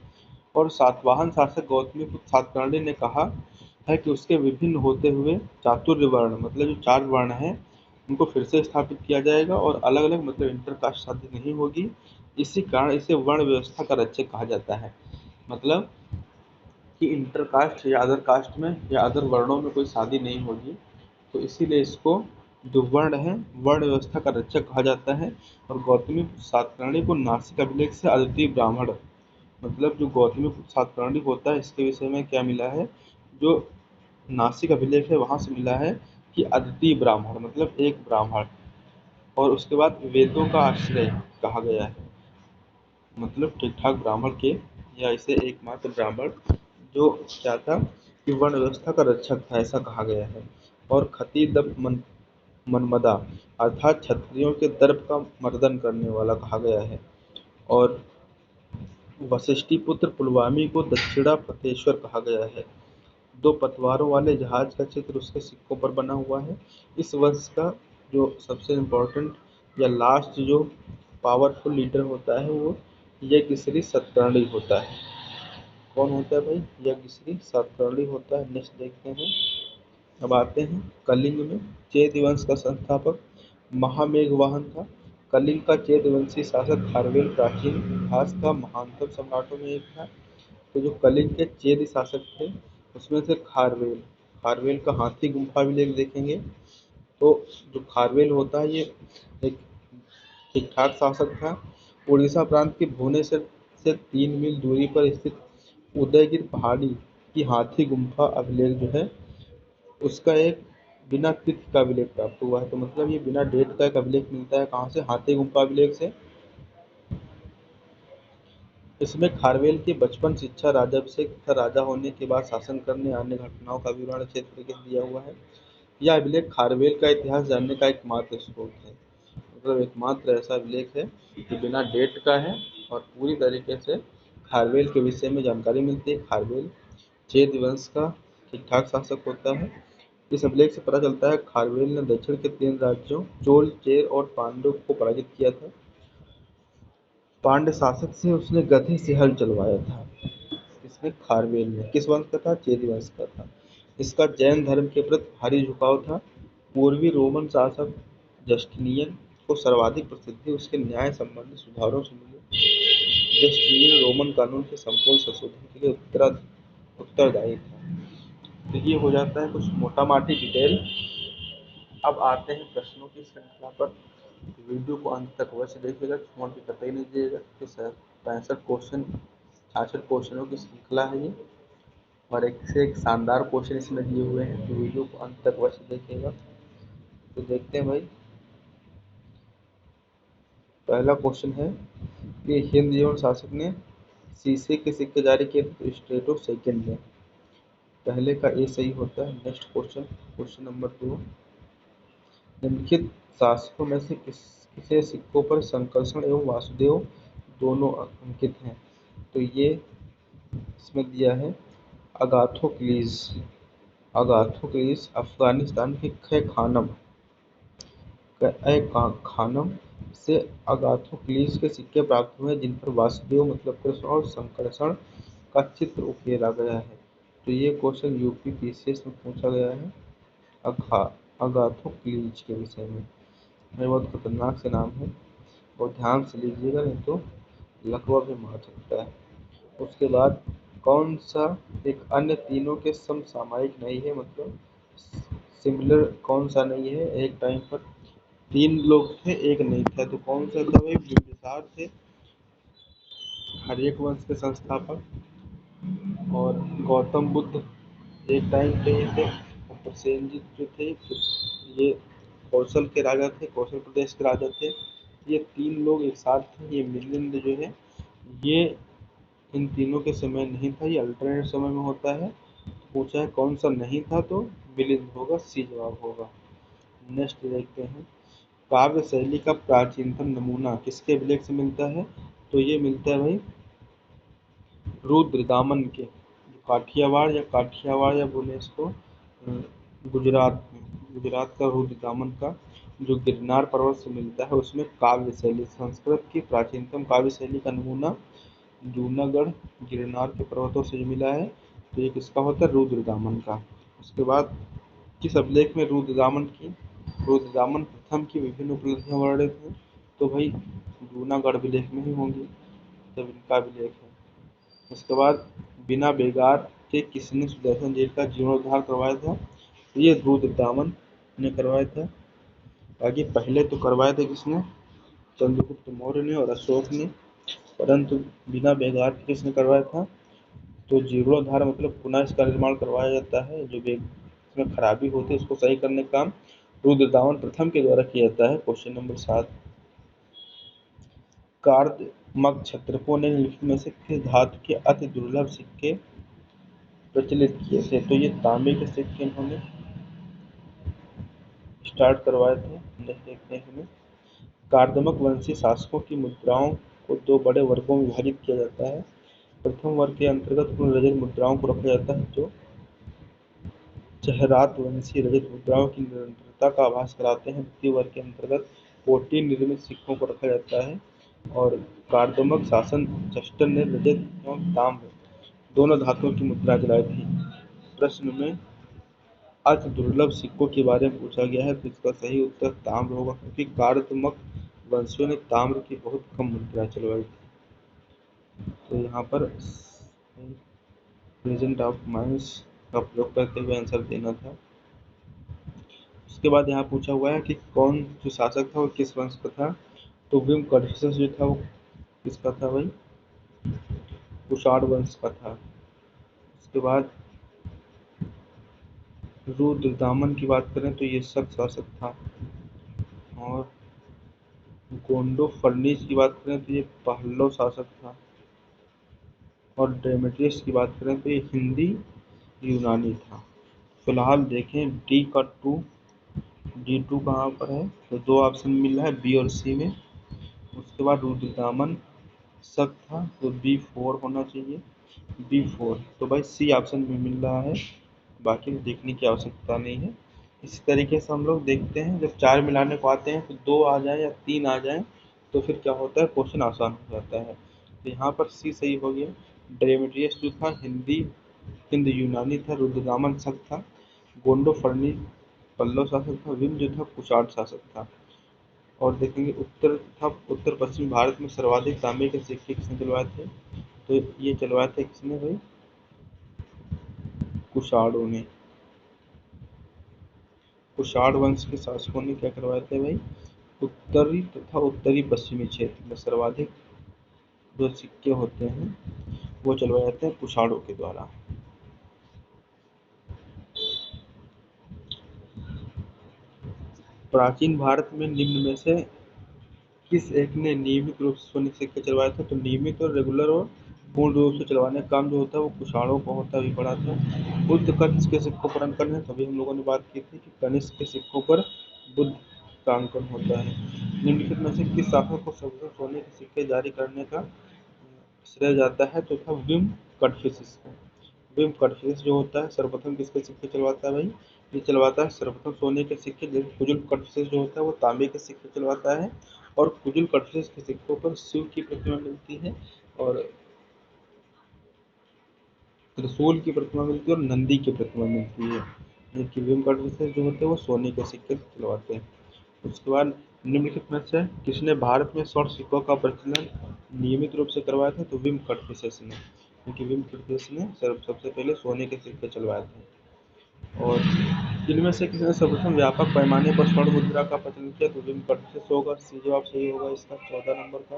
और सातवाहन शासक गौतमीपुत्र सातकर्णी ने कहा है कि उसके विभिन्न होते हुए चातुर्य वर्ण मतलब जो 4 वर्ण हैं उनको फिर से स्थापित किया जाएगा और अलग अलग मतलब इंटरकास्ट शादी नहीं होगी। इसी कारण इसे वर्ण व्यवस्था का रक्षक कहा जाता है। मतलब कि इंटरकास्ट या अदर कास्ट में या अदर वर्णों में कोई शादी नहीं होगी। तो इसीलिए इसको जो वर्ण है वर्ण व्यवस्था का रक्षक कहा जाता है। और गौतमी सातकर्णी को नासिक अभिलेख से अद्वितीय ब्राह्मण मतलब जो गौतमी सातकर्णी होता है इसके विषय में क्या मिला है? जो नासिक अभिलेख है वहाँ से मिला है कि अद्वितीय ब्राह्मण मतलब एक ब्राह्मण। और उसके बाद वेदों का आश्रय कहा गया है, मतलब ठीक ठाक ब्राह्मण के या इसे एकमात्र ब्राह्मण जो क्या था कि वर्ण व्यवस्था का रक्षक था, ऐसा कहा गया है। और खती मनमदा अर्थात क्षत्रियों के दर्प का मर्दन करने वाला कहा गया है। और वशिष्ठिपुत्र पुलवामी को दक्षिणा फतेश्वर कहा गया है। दो पतवारों वाले जहाज का चित्र उसके सिक्कों पर बना हुआ है। इस वंश का जो सबसे इम्पोर्टेंट या लास्ट जो पावरफुल लीडर होता है वो यज्ञश्री सतकर्णी होता है। कौन होता है भाई? यज्ञश्री सतकर्णी होता है। नेक्स्ट देखते हैं। अब आते हैं कलिंग में। चेद वंश का संस्थापक महामेघवाहन था। कलिंग का चेदवंशी शासक खारवेल प्राचीन इतिहास का महानतम सम्राटों में एक था। तो जो कलिंग के चेद शासक थे उसमें से खारवेल, खारवेल का हाथी गुम्फा अभिलेख देखेंगे। तो जो खारवेल होता है ये एक ठीक ठाक शासक था। उड़ीसा प्रांत के भुवनेश्वर से 3 मील दूरी पर स्थित उदयगिरि पहाड़ी की हाथी गुम्फा अभिलेख जो है उसका एक बिना तिथि का अभिलेख प्राप्त हुआ है। तो मतलब ये बिना डेट का एक अभिलेख मिलता है। कहाँ से? हाथी गुम्फा अभिलेख से। इसमें खारवेल की बचपन, शिक्षा, राज्याभिषेक तथा राजा होने के बाद शासन करने अन्य घटनाओं का विवरण अच्छे तरीके से दिया हुआ है। यह अभिलेख खारवेल का इतिहास जानने का एकमात्र स्रोत है। मतलब एकमात्र ऐसा अभिलेख है जो बिना डेट का है और पूरी तरीके से खारवेल के विषय में जानकारी मिलती है। खारवेल चेद वंश का ठीक ठाक शासक होता है। इस अभिलेख से पता चलता है खारवेल ने दक्षिण के 3 राज्यों चोल, चेर और पांड्यों को पराजित किया था। पांड्य शासक से उसने गधे से हल चलवाया था। इसमें खारवेल ने किस वंश का था? चेदी वंश का था। इसका जैन धर्म के प्रति भारी झुकाव था। पूर्वी रोमन शासक जस्टिनियन को सर्वाधिक प्रसिद्धि उसके न्याय संबंधी सुधारों से मिली। जस्टिनियन रोमन कानून के संपूर्ण संशोधन के लिए उत्तरदायी था। तो ये हो जाता है कुछ मोटा माटी डिटेल। अब आते हैं प्रश्नों की श्रृंखला पर। वीडियो को अंत तक अवश्य देखिएगा, छोड़ के कतई नहीं दीजिएगा। 65 क्वेश्चन, 66 क्वेश्चनों की श्रृंखला है ये और एक से एक शानदार क्वेश्चन इसमें दिए हुए हैं। तो वीडियो को अंत तक अवश्य देखिएगा। तो देखते हैं भाई। पहला क्वेश्चन है कि हिंद यवन शासक ने शीशे के सिक्के जारी किए थे। तो स्ट्रेटो सेकंड में पहले का ए सही होता है। Next question, question number 2। निम्नलिखित शासकों में से किसे सिक्कों पर संकर्षण एवं वासुदेव दोनों अंकित हैं? तो ये इसमें दिया है अगाथोक्लीज। अगाथोक्लीज अफगानिस्तान के खे खानम से अगाथोक्लीज के सिक्के प्राप्त हुए जिन पर वासुदेव मतलब कृष्ण और संकर्षण का चित्र उकेरा गया है। तो ये क्वेश्चन यूपी पीसीएस में पूछा गया है अगाथोक्लीज के विषय में। ये बहुत खतरनाक से नाम है, बहुत ध्यान से लीजिएगा नहीं तो लकवा भी मार सकता है। उसके बाद कौन सा एक अन्य तीनों के समसामयिक नहीं है, मतलब सिमिलर कौन सा नहीं है? एक टाइम पर 3 लोग थे, एक नहीं था। तो कौन सा था भाई? बिंबिसार थे, हर्यक वंश के संस्थापक। और गौतम बुद्ध एक टाइम पे ही थे। और प्रसेनजित जो थे ये कौशल के राजा थे, कौशल प्रदेश के राजा थे। ये 3 लोग एक साथ थे। ये मिलिंद जो है ये इन तीनों के समय नहीं था, ये अल्टरनेट समय में होता है। पूछा है कौन सा नहीं था, तो मिलिंद होगा, सी जवाब होगा। नेक्स्ट देखते हैं। काव्य शैली का प्राचीनतम नमूना किसके अभिलेख से मिलता है? तो ये मिलता है भाई रुद्रदामन के। काठियावाड़ या बोले इसको गुजरात में, गुजरात का रुद्रदामन का जो गिरनार पर्वत से मिलता है उसमें काव्य शैली, संस्कृत की प्राचीनतम काव्य शैली का नमूना जूनागढ़ गिरनार के पर्वतों से जो मिला है। तो ये किसका होता है? रुद्रदामन का। उसके बाद किस अभिलेख में रुद्रदामन प्रथम की विभिन्न उपलब्धियां वर्णित हैं? तो भाई जूनागढ़ अभिलेख में ही होंगी, जब इनका अभिलेख है। उसके बाद बिना बेगार के किसने सुदर्शन जेल का जीर्णोद्धार करवाया था? तो ये रुद्रदामन ने करवाया था। बाकी पहले तो करवाए थे किसने? चंद्रगुप्त मौर्य ने और अशोक ने। परंतु बिना बेगार के किसने करवाया था? तो जीर्णोद्धार मतलब पुनः इसका निर्माण करवाया जाता है। जो इसमें खराबी होती है उसको सही करने का काम रुद्रदामन प्रथम के द्वारा किया जाता है। Question number 7। कार्दमक क्षत्रपों ने निम्नलिखित में से किस धातु के अति दुर्लभ सिक्के प्रचलित किए थे? तो ये तांबे के सिक्के इन्होंने स्टार्ट करवाए थे। नेक्स्ट देखते हैं हमें, कार्दमक वंशी शासकों की मुद्राओं को दो बड़े वर्गों में विभाजित किया जाता है। प्रथम वर्ग के अंतर्गत उन रजत मुद्राओं को रखा जाता है जो चेहरात वंशी रजत मुद्राओं की निरंतरता का आभास कराते हैं। द्वितीय वर्ग के अंतर्गत कोटि निर्मित सिक्कों को रखा जाता है। और कार्दमक शासन चस्टर ने रजत एवं ताम्र दोनों धातुओं की मुद्रा चलाई थी। प्रश्न में अति दुर्लभ सिक्कों के बारे में पूछा गया है, तो इसका सही उत्तर ताम्र होगा, क्योंकि कार्दमक वंशियों ने ताम्र की बहुत कम मुद्रा चलवाई थी। तो यहाँ पर प्रेजेंट ऑफ माइंस का प्रयोग करते हुए आंसर देना था। उसके बाद यहाँ पूछा हुआ है कि कौन जो शासक था वो किस वंश का था, तो विम कॉन्फ्यूशस जो था वो किसका था भाई, कुषाण वंश का था। उसके बाद रुद्रदामन की बात करें तो ये शक शासक था। और गोंडो फर्निस की बात करें तो ये पहलव शासक था। और डेमेट्रियस की बात करें तो ये हिंदी यूनानी था। फिलहाल देखें डी टू कहाँ पर है, तो दो ऑप्शन मिल रहा है बी और सी में। उसके बाद रुद्रदामन शक था, तो B4 होना चाहिए, B4। तो भाई सी ऑप्शन में मिल रहा है, बाकी देखने की आवश्यकता नहीं है। इसी तरीके से हम लोग देखते हैं, जब चार मिलाने को आते हैं तो दो आ जाए या तीन आ जाए तो फिर क्या होता है, क्वेश्चन आसान हो जाता है। तो यहाँ पर सी सही हो गया। डेमेट्रियस जो था हिंद यूनानी था, रुद्रदामन शक था, गोंडो फर्नी पल्लव शासक था, विम जो था कुषाण शासक था। और देखेंगे उत्तर पश्चिम भारत में सर्वाधिक तांबे के सिक्के किसने चलवाए थे, तो ये चलवाए थे किसने भाई, कुषाणों ने। कुषाण वंश के शासकों ने क्या करवाए थे भाई, उत्तरी तथा उत्तरी पश्चिमी क्षेत्र में सर्वाधिक जो सिक्के होते हैं वो चलवाए जाते हैं कुषाणों के द्वारा। प्राचीन भारत में निम्न में से किस एक ने नियमित रूप से सोने के सिक्के चलवाए थे, तो नियमित और रेगुलर और पूर्ण रूप से चलवाने का काम जो होता है वो कुषाणों को होता है, अभी पढ़ा था। बुद्ध का किसके सिक्कों पर अंकन है, तभी हम लोगों ने बात की थी कि कनिष्क के सिक्कों पर बुद्ध का अंकन होता है। निम्नलिखित में से किस शासक को सर्वप्रथम सोने के सिक्के जारी करने का श्रेय जाता है, तो था विम कटफिसिस को। विम कटफिसिस जो होता है सर्वप्रथम किसके सिक्के चलवाता है भाई, ये चलवाता है सर्वप्रथम सोने के सिक्के। जबकि कुजुल कटफिसिस जो होता है वो तांबे के सिक्के चलवाता है। और कुजुल कटफिसिस के सिक्कों पर शिव की प्रतिमा मिलती है, और त्रिशूल की प्रतिमा मिलती है, और नंदी की प्रतिमा मिलती है। जबकि विम कटफिसिस जो होते हैं वो सोने के सिक्के चलवाते हैं। उसके बाद निम्नलिखित में से किसने भारत में स्वर्ण सिक्कों का प्रचलन नियमित रूप से करवाया था, तो विम कटफिसिस ने, क्योंकि विम कटफिसिस ने सबसे पहले सोने के सिक्के चलवाए थे। और इनमें से किसी ने सर्वप्रथम व्यापक पैमाने पर स्वर्ण मुद्रा का प्रचलन किया, तो विम कटफिसिस होगा, सी जवाब सही होगा इसका 14 नंबर का।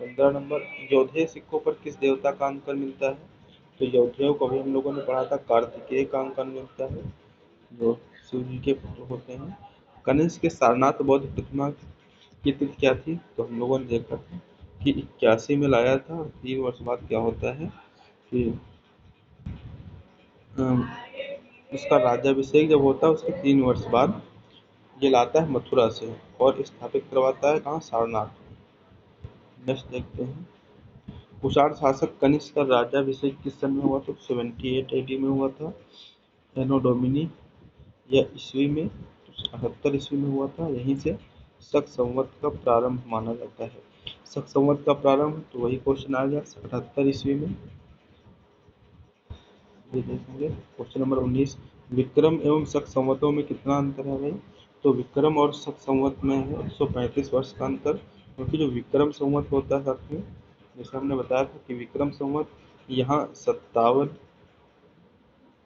15 नंबर, योधेय सिक्कों पर किस देवता का अंकन मिलता है, तो योधेय को भी हम लोगों ने पढ़ा था, कार्तिकेय का अंकन मिलता है जो शिव जी के पुत्र होते हैं। कनिष्क के सारनाथ बौद्ध प्रतिमा की तिथि क्या थी, तो हम लोगों ने देखा था कि 81 में लाया था, और 3 वर्ष बाद क्या होता है कि उसका राज्याभिषेक जब होता है उसके 3 वर्ष बाद ये लाता है मथुरा से और स्थापित करवाता है कहाँ, सारनाथ। नेक्स्ट देखते हैं, कुषाण शासक कनिष्क का राज्याभिषेक किस सन में हुआ, तो 78 AD में हुआ था। एनो डोमिनी या ईस्वी में 78 ईस्वी में हुआ था। यहीं से शक संवत का प्रारंभ माना जाता है। शक संवत का प्रारंभ, तो वही क्वेश्चन आ गया 78 ईस्वी में। ये देखेंगे क्वेश्चन नंबर 19, विक्रम एवं शक संवतों में कितना अंतर है भाई, तो विक्रम और शक संवत में है 135 वर्ष का अंतर। क्योंकि जो विक्रम संवत होता है साथ में, जैसे हमने बताया था कि विक्रम संवत यहाँ 57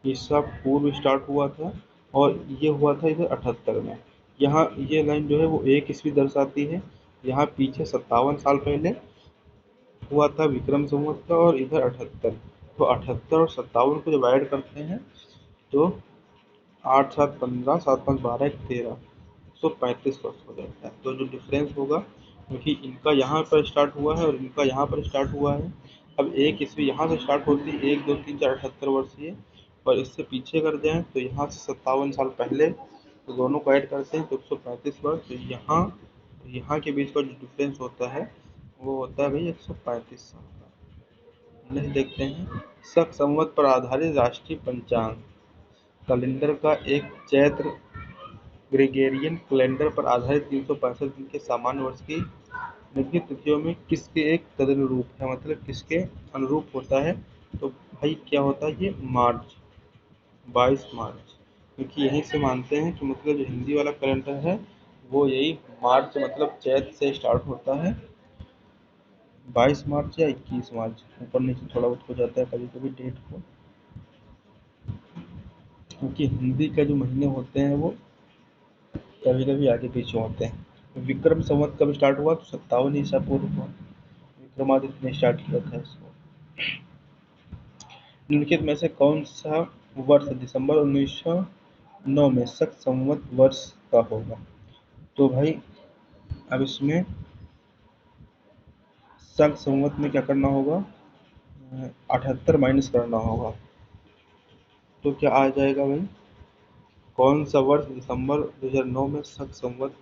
ईसा पूर्व स्टार्ट हुआ था, और ये हुआ था इधर 78 में। यहाँ ये लाइन जो है वो 1 ईस्वी दर्शाती है, यहाँ पीछे 57 साल पहले हुआ था विक्रम संवत का, और इधर 78। तो 78 और 57 को जब ऐड करते हैं तो 8 7 15 7 5 12 1 13 135 वर्ष हो जाता है। तो जो डिफरेंस होगा, क्योंकि इनका यहाँ पर स्टार्ट हुआ है और इनका यहाँ पर स्टार्ट हुआ है। अब 1 ईस्वी यहाँ से स्टार्ट होती है, 1 2 3 4 78 वर्षीय, और इससे पीछे कर जाएँ तो यहाँ से 57 साल पहले तो दोनों को ऐड करते हैं तो 135 वर्ष। तो यहाँ के बीच का जो डिफरेंस होता है वो होता है भाई 135 साल का। नेक्स्ट देखते हैं, शक संवत पर आधारित राष्ट्रीय पंचांग कैलेंडर का एक चैत्र ग्रेगोरियन कैलेंडर पर आधारित 365 दिन के सामान्य वर्ष की निम्नलिखित तिथियों में किसके एक तदनुरूप है, मतलब किसके अनुरूप होता है। तो भाई क्या होता है ये मार्च, 22 मार्च, क्योंकि यहीं से मानते हैं कि मतलब जो हिंदी वाला कैलेंडर है वो यही मार्च मतलब चैत से स्टार्ट होता है। 22 मार्च या 21 मार्च, ऊपर नीचे थोड़ा बहुत हो जाता है कभी कभी डेट को, क्योंकि हिंदी का जो महीने होते हैं वो कभी कभी आगे पीछे होते हैं। विक्रम संवत कब स्टार्ट हुआ, तो 57 ईसा पूर्व हुआ। विक्रमादित्य ने स्टार्ट किया था इसको। निम्नलिखित में से कौन सा वर्ष दिसंबर 1909 में शक संवत वर्ष का होगा। तो भाई अब इसमें शक संवत में क्या करना होगा, 78 माइनस करना होगा। तो क्या आ जाएगा भाई, कौन सा वर्ष दिसंबर 2009 में शक संवत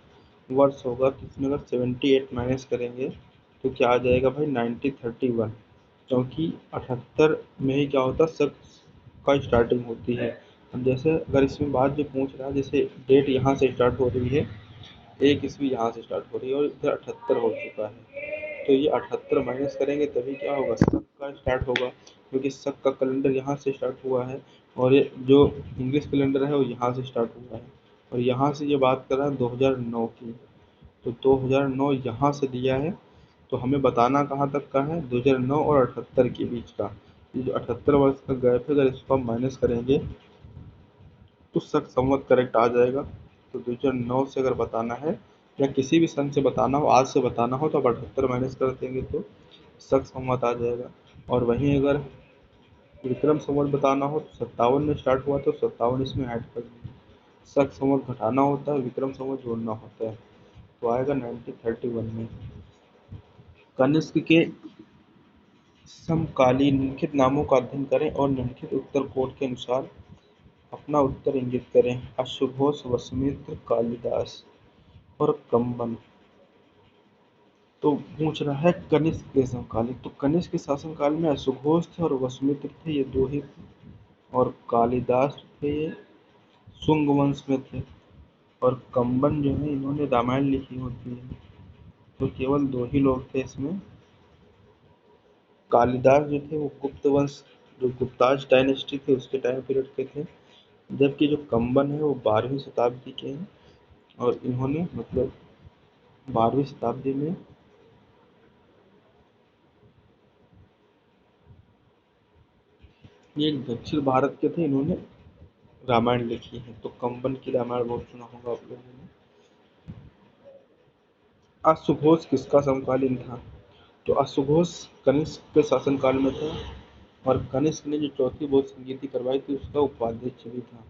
वर्ष होगा, तो इसमें अगर 78 माइनस करेंगे तो क्या आ जाएगा भाई 1931, क्योंकि 78 में ही क्या होता है शक का स्टार्टिंग होती है। अब जैसे अगर इसमें बात जो पूछ रहा है, जैसे डेट यहाँ से स्टार्ट हो रही है, एक ईस्वी यहाँ से स्टार्ट हो रही है और इधर 78 हो चुका है, तो ये 78 माइनस करेंगे तभी क्या होगा शक का स्टार्ट होगा, क्योंकि शक का कैलेंडर यहाँ से स्टार्ट हुआ है और ये जो इंग्लिश कैलेंडर है वो यहाँ से स्टार्ट हुआ है। और यहाँ से ये बात कर रहा है 2009 की, तो 2009 यहाँ से दिया है, तो हमें बताना कहाँ तक का है, 2009 और 78 के बीच का। ये जो 78 वर्ष का गैप है, अगर इसको हम माइनस करेंगे तो शक संवत करेक्ट आ जाएगा। तो 2009 से अगर बताना है या किसी भी सन से बताना हो, आज से बताना हो, तो आप 78 माइनस कर देंगे तो शक संवत आ जाएगा। और वहीं अगर विक्रम संवत बताना हो तो 57 में स्टार्ट हुआ तो 57 इसमें ऐड कर देंगे। शक संवत घटाना होता है, विक्रम संवत जोड़ना होता है, तो आएगा 1931 में। कनिष्क के समकालीन निम्नलिखित नामों का अध्ययन करें और निम्नलिखित उत्तर कोड के अनुसार अपना उत्तर इंगित करें। अश्वघोष, वसुमित्र, कालिदास और कंबन। तो पूछ रहा है कनिष्क के समकालीन, तो कनिष्क के शासनकाल में अश्वघोष थे और वसुमित्र थे, ये दो ही थे। और कालिदास थे, ये शुंग वंश में थे। और कंबन जो है इन्होंने रामायण लिखी होती है, तो केवल दो ही लोग थे इसमें। कालिदास जो थे वो गुप्त वंश, जो गुप्ताज डायनेस्टी थे उसके टाइम पीरियड के थे, जबकि जो कंबन है वो 12वीं शताब्दी के हैं। और इन्होंने मतलब 12वीं शताब्दी में ये दक्षिण भारत के थे, इन्होंने रामायण लिखी है। तो कंबन की रामायण बहुत सुना होगा आप लोगों ने। अश्वघोष किसका समकालीन था, तो अश्वघोष कनिष्क के शासनकाल में था और कनिष्क ने जो चौथी बौद्ध संगीति करवाई थी उसका उपाध्यक्ष भी था।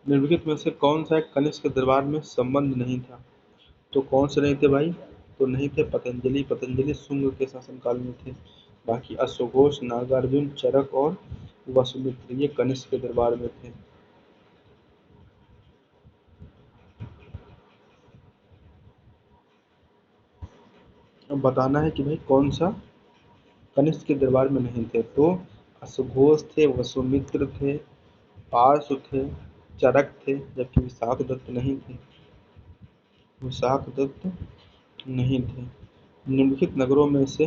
निम्नलिखित में से कौन सा एक कनिष्क के दरबार में संबंध नहीं था, तो कौन से नहीं थे भाई, तो नहीं थे पतंजलि। पतंजलि शुंग के शासनकाल में थे। बाकी अश्वघोष, नागार्जुन, चरक और वसुमित्र ये कनिष्क के दरबार में थे। अब बताना है कि भाई कौन सा कनिष्क के दरबार में नहीं थे, तो अश्वघोष थे, वसुमित्र थे, पार्श्व थे, चरक थे, जबकि विशाखदत्त नहीं थे। विशाखदत्त नहीं थे। निम्नलिखित नगरों में से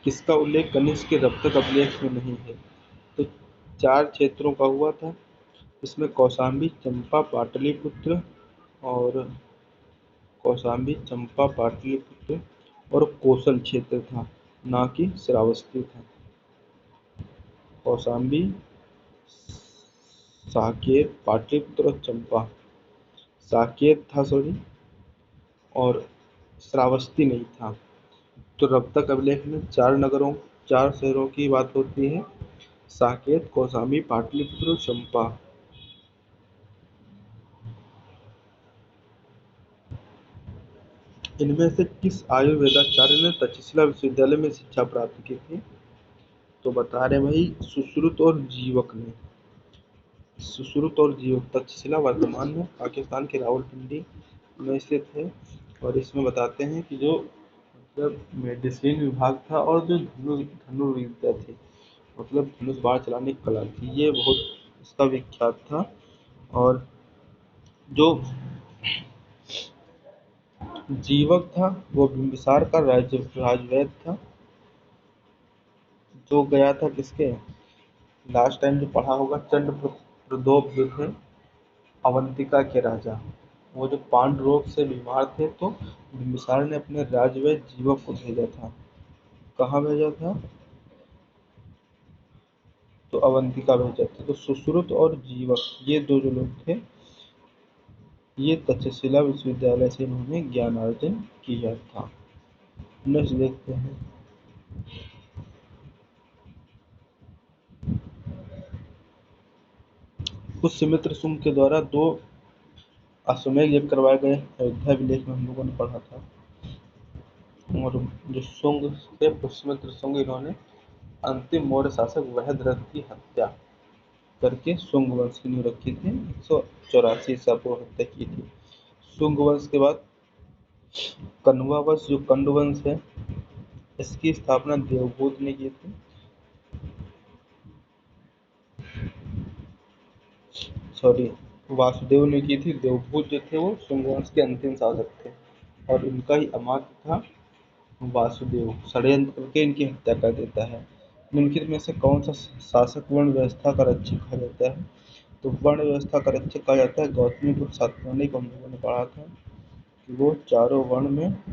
किसका उल्लेख कनिष्क के रक्तक अभिलेख में नहीं है, तो 4 क्षेत्रों का हुआ था, इसमें कौशाम्बी, चंपा, पाटलिपुत्र और और कोसल क्षेत्र था, ना कि श्रावस्ती था। कौशाम्बी, साकेत, पाटलिपुत्र और चंपा। साकेत था सॉरी, और श्रावस्ती नहीं था। तो रक्तक अभिलेख में 4 नगरों, 4 शहरों की बात होती है, साकेत, कौशाम्बी, पाटलिपुत्र और चंपा। इनमें से किस आयुर्वेदाचार्य ने तक्षशिला विश्वविद्यालय में शिक्षा प्राप्त की थी, तो बता रहे भाई सुश्रुत और जीवक ने। सुश्रुत और जीवक। तक्षशिला वर्तमान में पाकिस्तान के रावलपिंडी में स्थित है। और इसमें बताते हैं कि जो मतलब मेडिसिन विभाग था और जो धनुर्विद्या थी, मतलब धनुष बाण चलाने की कला थी, ये बहुत इसका विख्यात था। और जो जीवक था वो बिंबिसार का राजवैद्य था, जो गया था किसके, लास्ट टाइम जो पढ़ा होगा, चंड प्रदोप जो थे अवंतिका के राजा, वो जो पांडु रोग से बीमार थे, तो बिंबिसार ने अपने राजवैद्य जीवक को भेजा था। कहाँ भेजा था, तो अवंतिका भेजा था। तो सुश्रुत और जीवक ये दो जो लोग थे, ये तक्षशिला विश्वविद्यालय से इन्होंने ज्ञानार्जन किया था। नेक्स्ट देखते हैं। पुष्यमित्र शुंग के द्वारा दो अश्वमेध यज्ञ करवाए गए, अयोध्या विलेख में हम लोगों ने पढ़ा था। और जो शुंग थे, पुष्यमित्र शुंग, इन्होंने अंतिम मौर्य शासक वृहद्रथ की हत्या करके शुंग वंश की नींव रखी थी। 184 ईसा पूर्व हत्या की थी। शुंग वंश के बाद कण्वा वंश, जो कंड वंश है, इसकी स्थापना देवभूत ने की थी। सॉरी, वासुदेव ने की थी। देवभूत जो थे वो शुंग वंश के अंतिम शासक थे, और इनका ही अमात्य था वासुदेव। षड्यंत्र करके इनकी हत्या कर देता है। निम्नलिखित में से कौन सा शासक वर्ण व्यवस्था का रक्षक कहा जाता है, तो वर्ण व्यवस्था का रक्षक कहा जाता है गौतमीपुत्र सातवाहनी को हम लोगों ने पढ़ा था कि वो चारों वर्ण में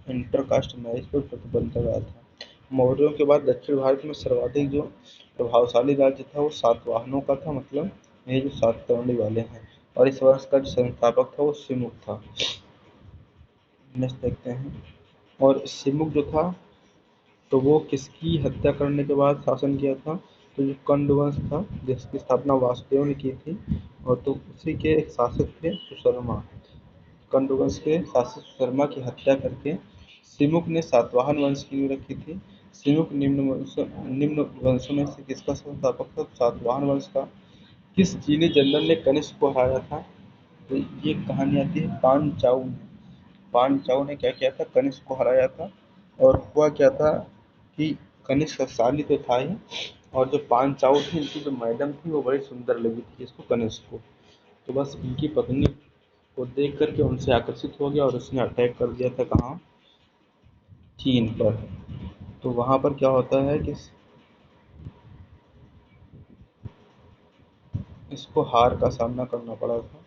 इंटरकास्ट मैरिज पर प्रतिबंध लगाया था। मौर्यों के बाद दक्षिण भारत में सर्वाधिक जो प्रभावशाली राज्य था वो सातवाहनों का था, मतलब ये जो सातवाहनी वाले हैं। और इस वंश का जो संस्थापक था वो सिमुक था। नेक्स्ट देखते हैं। और सिमुक जो था, तो वो किसकी हत्या करने के बाद शासन किया था, तो जो कंड वंश था जिसकी स्थापना वासुदेव ने की थी, और तो उसी के एक शासक थे सुशर्मा। कंड वंश के शासक सुशर्मा की हत्या करके सिमुक ने सातवाहन वंश की नींव रखी थी। सिमुक निम्न वंशों में से किसका संस्थापक था, सातवाहन वंश का। किस चीनी जनरल ने कनिष्क को हराया था, तो ये कहानी आती है पांचाऊ में। पांचाऊ ने क्या किया था, कनिष्क को हराया था। और हुआ क्या था कि कनिष्क शक्तिशाली तो था ही, और जो पांचाऊ थी, इनकी जो मैडम थी वो बड़ी सुंदर लगी थी इसको, कनिष्क को। तो बस इनकी पत्नी को देख करके उनसे आकर्षित हो गया और उसने अटैक कर दिया था, कहाँ, चीन पर। तो वहाँ पर क्या होता है कि इसको हार का सामना करना पड़ा था।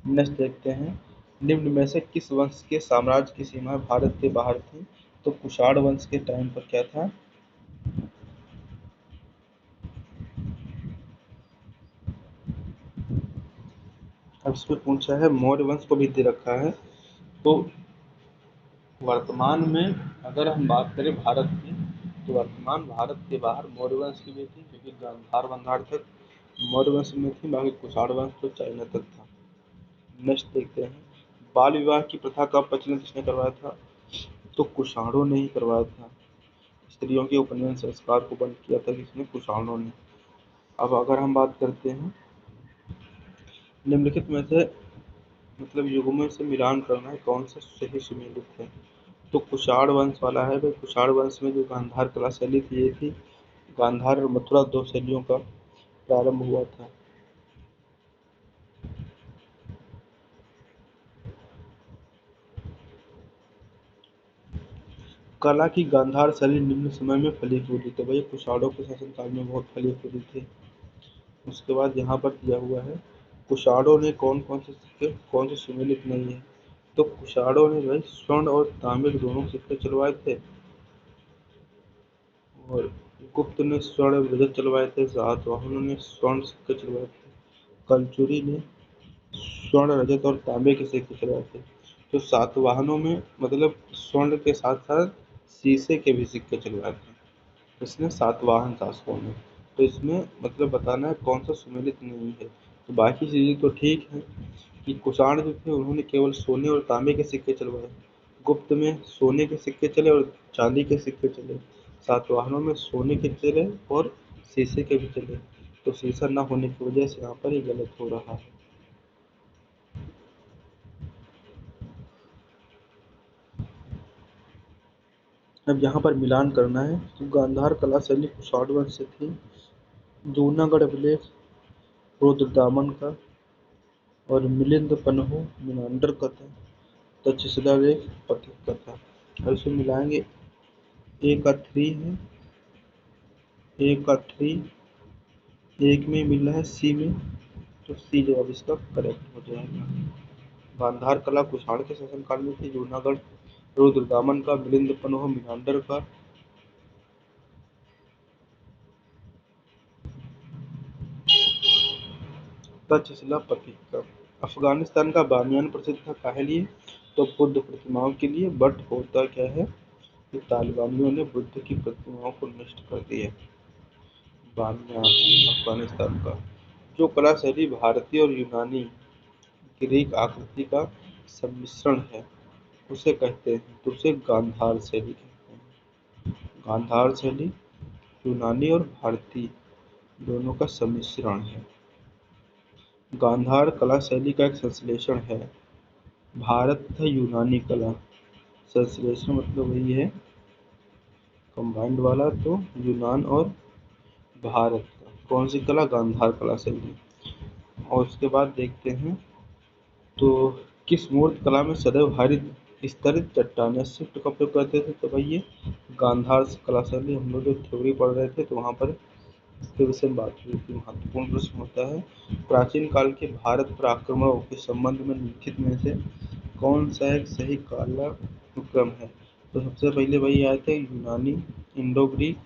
नेक्स्ट देखते हैं। निम्न में से किस वंश के साम्राज्य की सीमाएं भारत के बाहर थी, तो कुषाण वंश के टाइम पर क्या था, अब इसमें पूछा है मौर्य वंश को भी दे रखा है। तो वर्तमान में अगर हम बात करें भारत की, तो वर्तमान भारत के बाहर मौर्य वंश की भी थी, क्योंकि गांधार बंधार तक मौर्य वंश में थी, बाकी कुषाण वंश तो चाइना तक था। नेक्स्ट देखते हैं। बाल विवाह की प्रथा का प्रचलन किसने करवाया था, तो कुषाणों ने ही करवाया था। स्त्रियों के उपनयन संस्कार को बंद किया था किसने, कुषाणों ने। अब अगर हम बात करते हैं निम्नलिखित में से, मतलब युगों से मिलान करना है कौन सा सही सुमेलित है, तो कुषाण वंश वाला है भाई। कुषाण वंश में जो गांधार कला शैली थी, ये थी। गांधार और मथुरा दो शैलियों का प्रारंभ हुआ था। कला की गांधार शैली निम्न समय में फली फूली, तो भाई कुषाणों के शासनकाल में बहुत फली फूली थी। उसके बाद यहाँ पर दिया हुआ है कुषाणों ने कौन कौन से सिक्के, कौन से सुमेलित नहीं है, तो कुषाणों ने भाई स्वर्ण और तांबे के दोनों सिक्के चलवाए थे। और गुप्त ने स्वर्ण रजत चलवाए थे, सातवाहनों ने स्वर्ण सिक्के चलवाए थे, कलचुरी ने स्वर्ण रजत और तांबे के सिक्के चलवाए थे। तो सातवाहनों में मतलब स्वर्ण के साथ साथ शीशे के भी सिक्के चलवाए थे, इसने सातवाहन शासकों ने। तो इसमें मतलब बताना है कौन सा सुमेलित नहीं है। तो बाकी चीज़ें तो ठीक है कि कुषाण जो थे उन्होंने केवल सोने और तांबे के सिक्के चलवाए, गुप्त में सोने के सिक्के चले और चांदी के सिक्के चले, सातवाहनों में सोने के चले और शीशे के भी चले। तो शीशा ना होने की वजह से यहाँ पर ये गलत हो रहा है। अब यहाँ पर मिलान करना है। तो गांधार कला शैली कुषाण वंश से थी। जूनागढ़ अभिलेख रुद्रदामन का, और मिलिंद पन्हु मीनांडर का था। तक्षशिला लेख पथिक का था। और इसमें मिलाएंगे, ए का 3 है, ए का 3, एक में मिल रहा है सी में, तो सी जवाब इसका करेक्ट हो जाएगा। गांधार कला कुषाण के शासनकाल में थी। जूनागढ़ रुद्रदामन का, मिलिंद पन्हु मीनांडर का, तक्षशिला पथिक का। अफगानिस्तान का बामियान प्रसिद्ध था काहे लिए? तो बुद्ध प्रतिमाओं के लिए। बट होता क्या है कि तालिबानियों ने बुद्ध की प्रतिमाओं को नष्ट कर दिया। बामियान अफगानिस्तान का। जो कला शैली भारतीय और यूनानी ग्रीक आकृति का सम्मिश्रण है उसे कहते हैं, तो उसे गांधार शैली कहते हैं। गांधार शैली यूनानी और भारतीय दोनों का सम्मिश्रण है। गांधार कला शैली का एक संश्लेषण है भारत तथा यूनानी कला। संश्लेषण मतलब वही है कंबाइंड वाला। तो यूनान और भारत का कौन सी कला? गांधार कला शैली। और उसके बाद देखते हैं, तो किस मूर्त कला में सदैव हरित स्तरित चट्टानें शिफ्ट का उपयोग करते थे? तो भाई ये गांधार कला शैली। हम लोग जो थ्योरी पढ़ रहे थे तो वहाँ पर इसके विषय में बात हुई थी। महत्वपूर्ण प्रश्न होता है, प्राचीन काल के भारत पर आक्रमणों के संबंध में निम्नलिखित में से कौन सा एक सही कालक्रम है? तो सबसे पहले वही आए थे यूनानी, इंडो ग्रीक,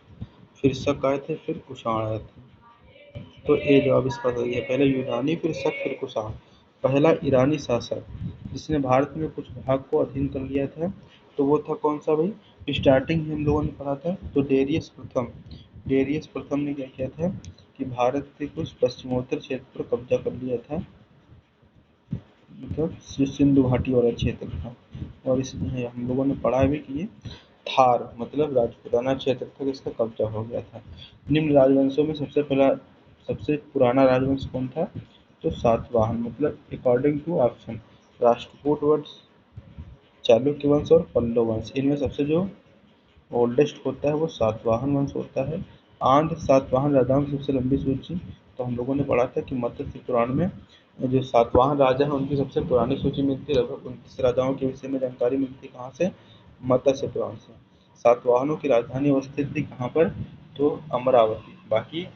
फिर शक आए थे, फिर कुषाण आए थे। तो ए जवाब इसका सही है। पहले यूनानी, फिर शक, फिर कुषाण। पहला ईरानी शासक जिसने भारत में कुछ भाग को अधीन कर लिया था, तो वो था कौन सा भाई? स्टार्टिंग में हम लोगों ने पढ़ा था, तो डेरियस प्रथम। डेरियस प्रथम ने क्या किया था कि भारत के कुछ पश्चिमोत्तर क्षेत्र पर कब्जा कर लिया था, मतलब सिंधु घाटी वाला क्षेत्र था। और इसमें हम लोगों ने पढ़ा भी कि ये थार मतलब राजपूताना क्षेत्र तक इसका कब्जा हो गया था। निम्न राजवंशों में सबसे पुराना राजवंश कौन था? तो सातवाहन, मतलब अकॉर्डिंग टू ऑप्शन राष्ट्रकूट वंश, चालुक्य वंश और पल्लव वंश। इनमें सबसे जो ओल्डेस्ट होता है वो सातवाहन वंश होता है। आंध्र सातवाहन राजाओं की सबसे लंबी सूची, तो हम लोगों ने पढ़ा था कि मत्स्य पुराण में जो सातवाहन राजा है उनकी सबसे पुरानी सूची मिलती है। लगभग 29 राजाओं के विषय में जानकारी मिलती है कहाँ से? मत्स्य पुराण से। सातवाहनों की राजधानी अवस्थित थी कहाँ पर? तो अमरावती। बाकी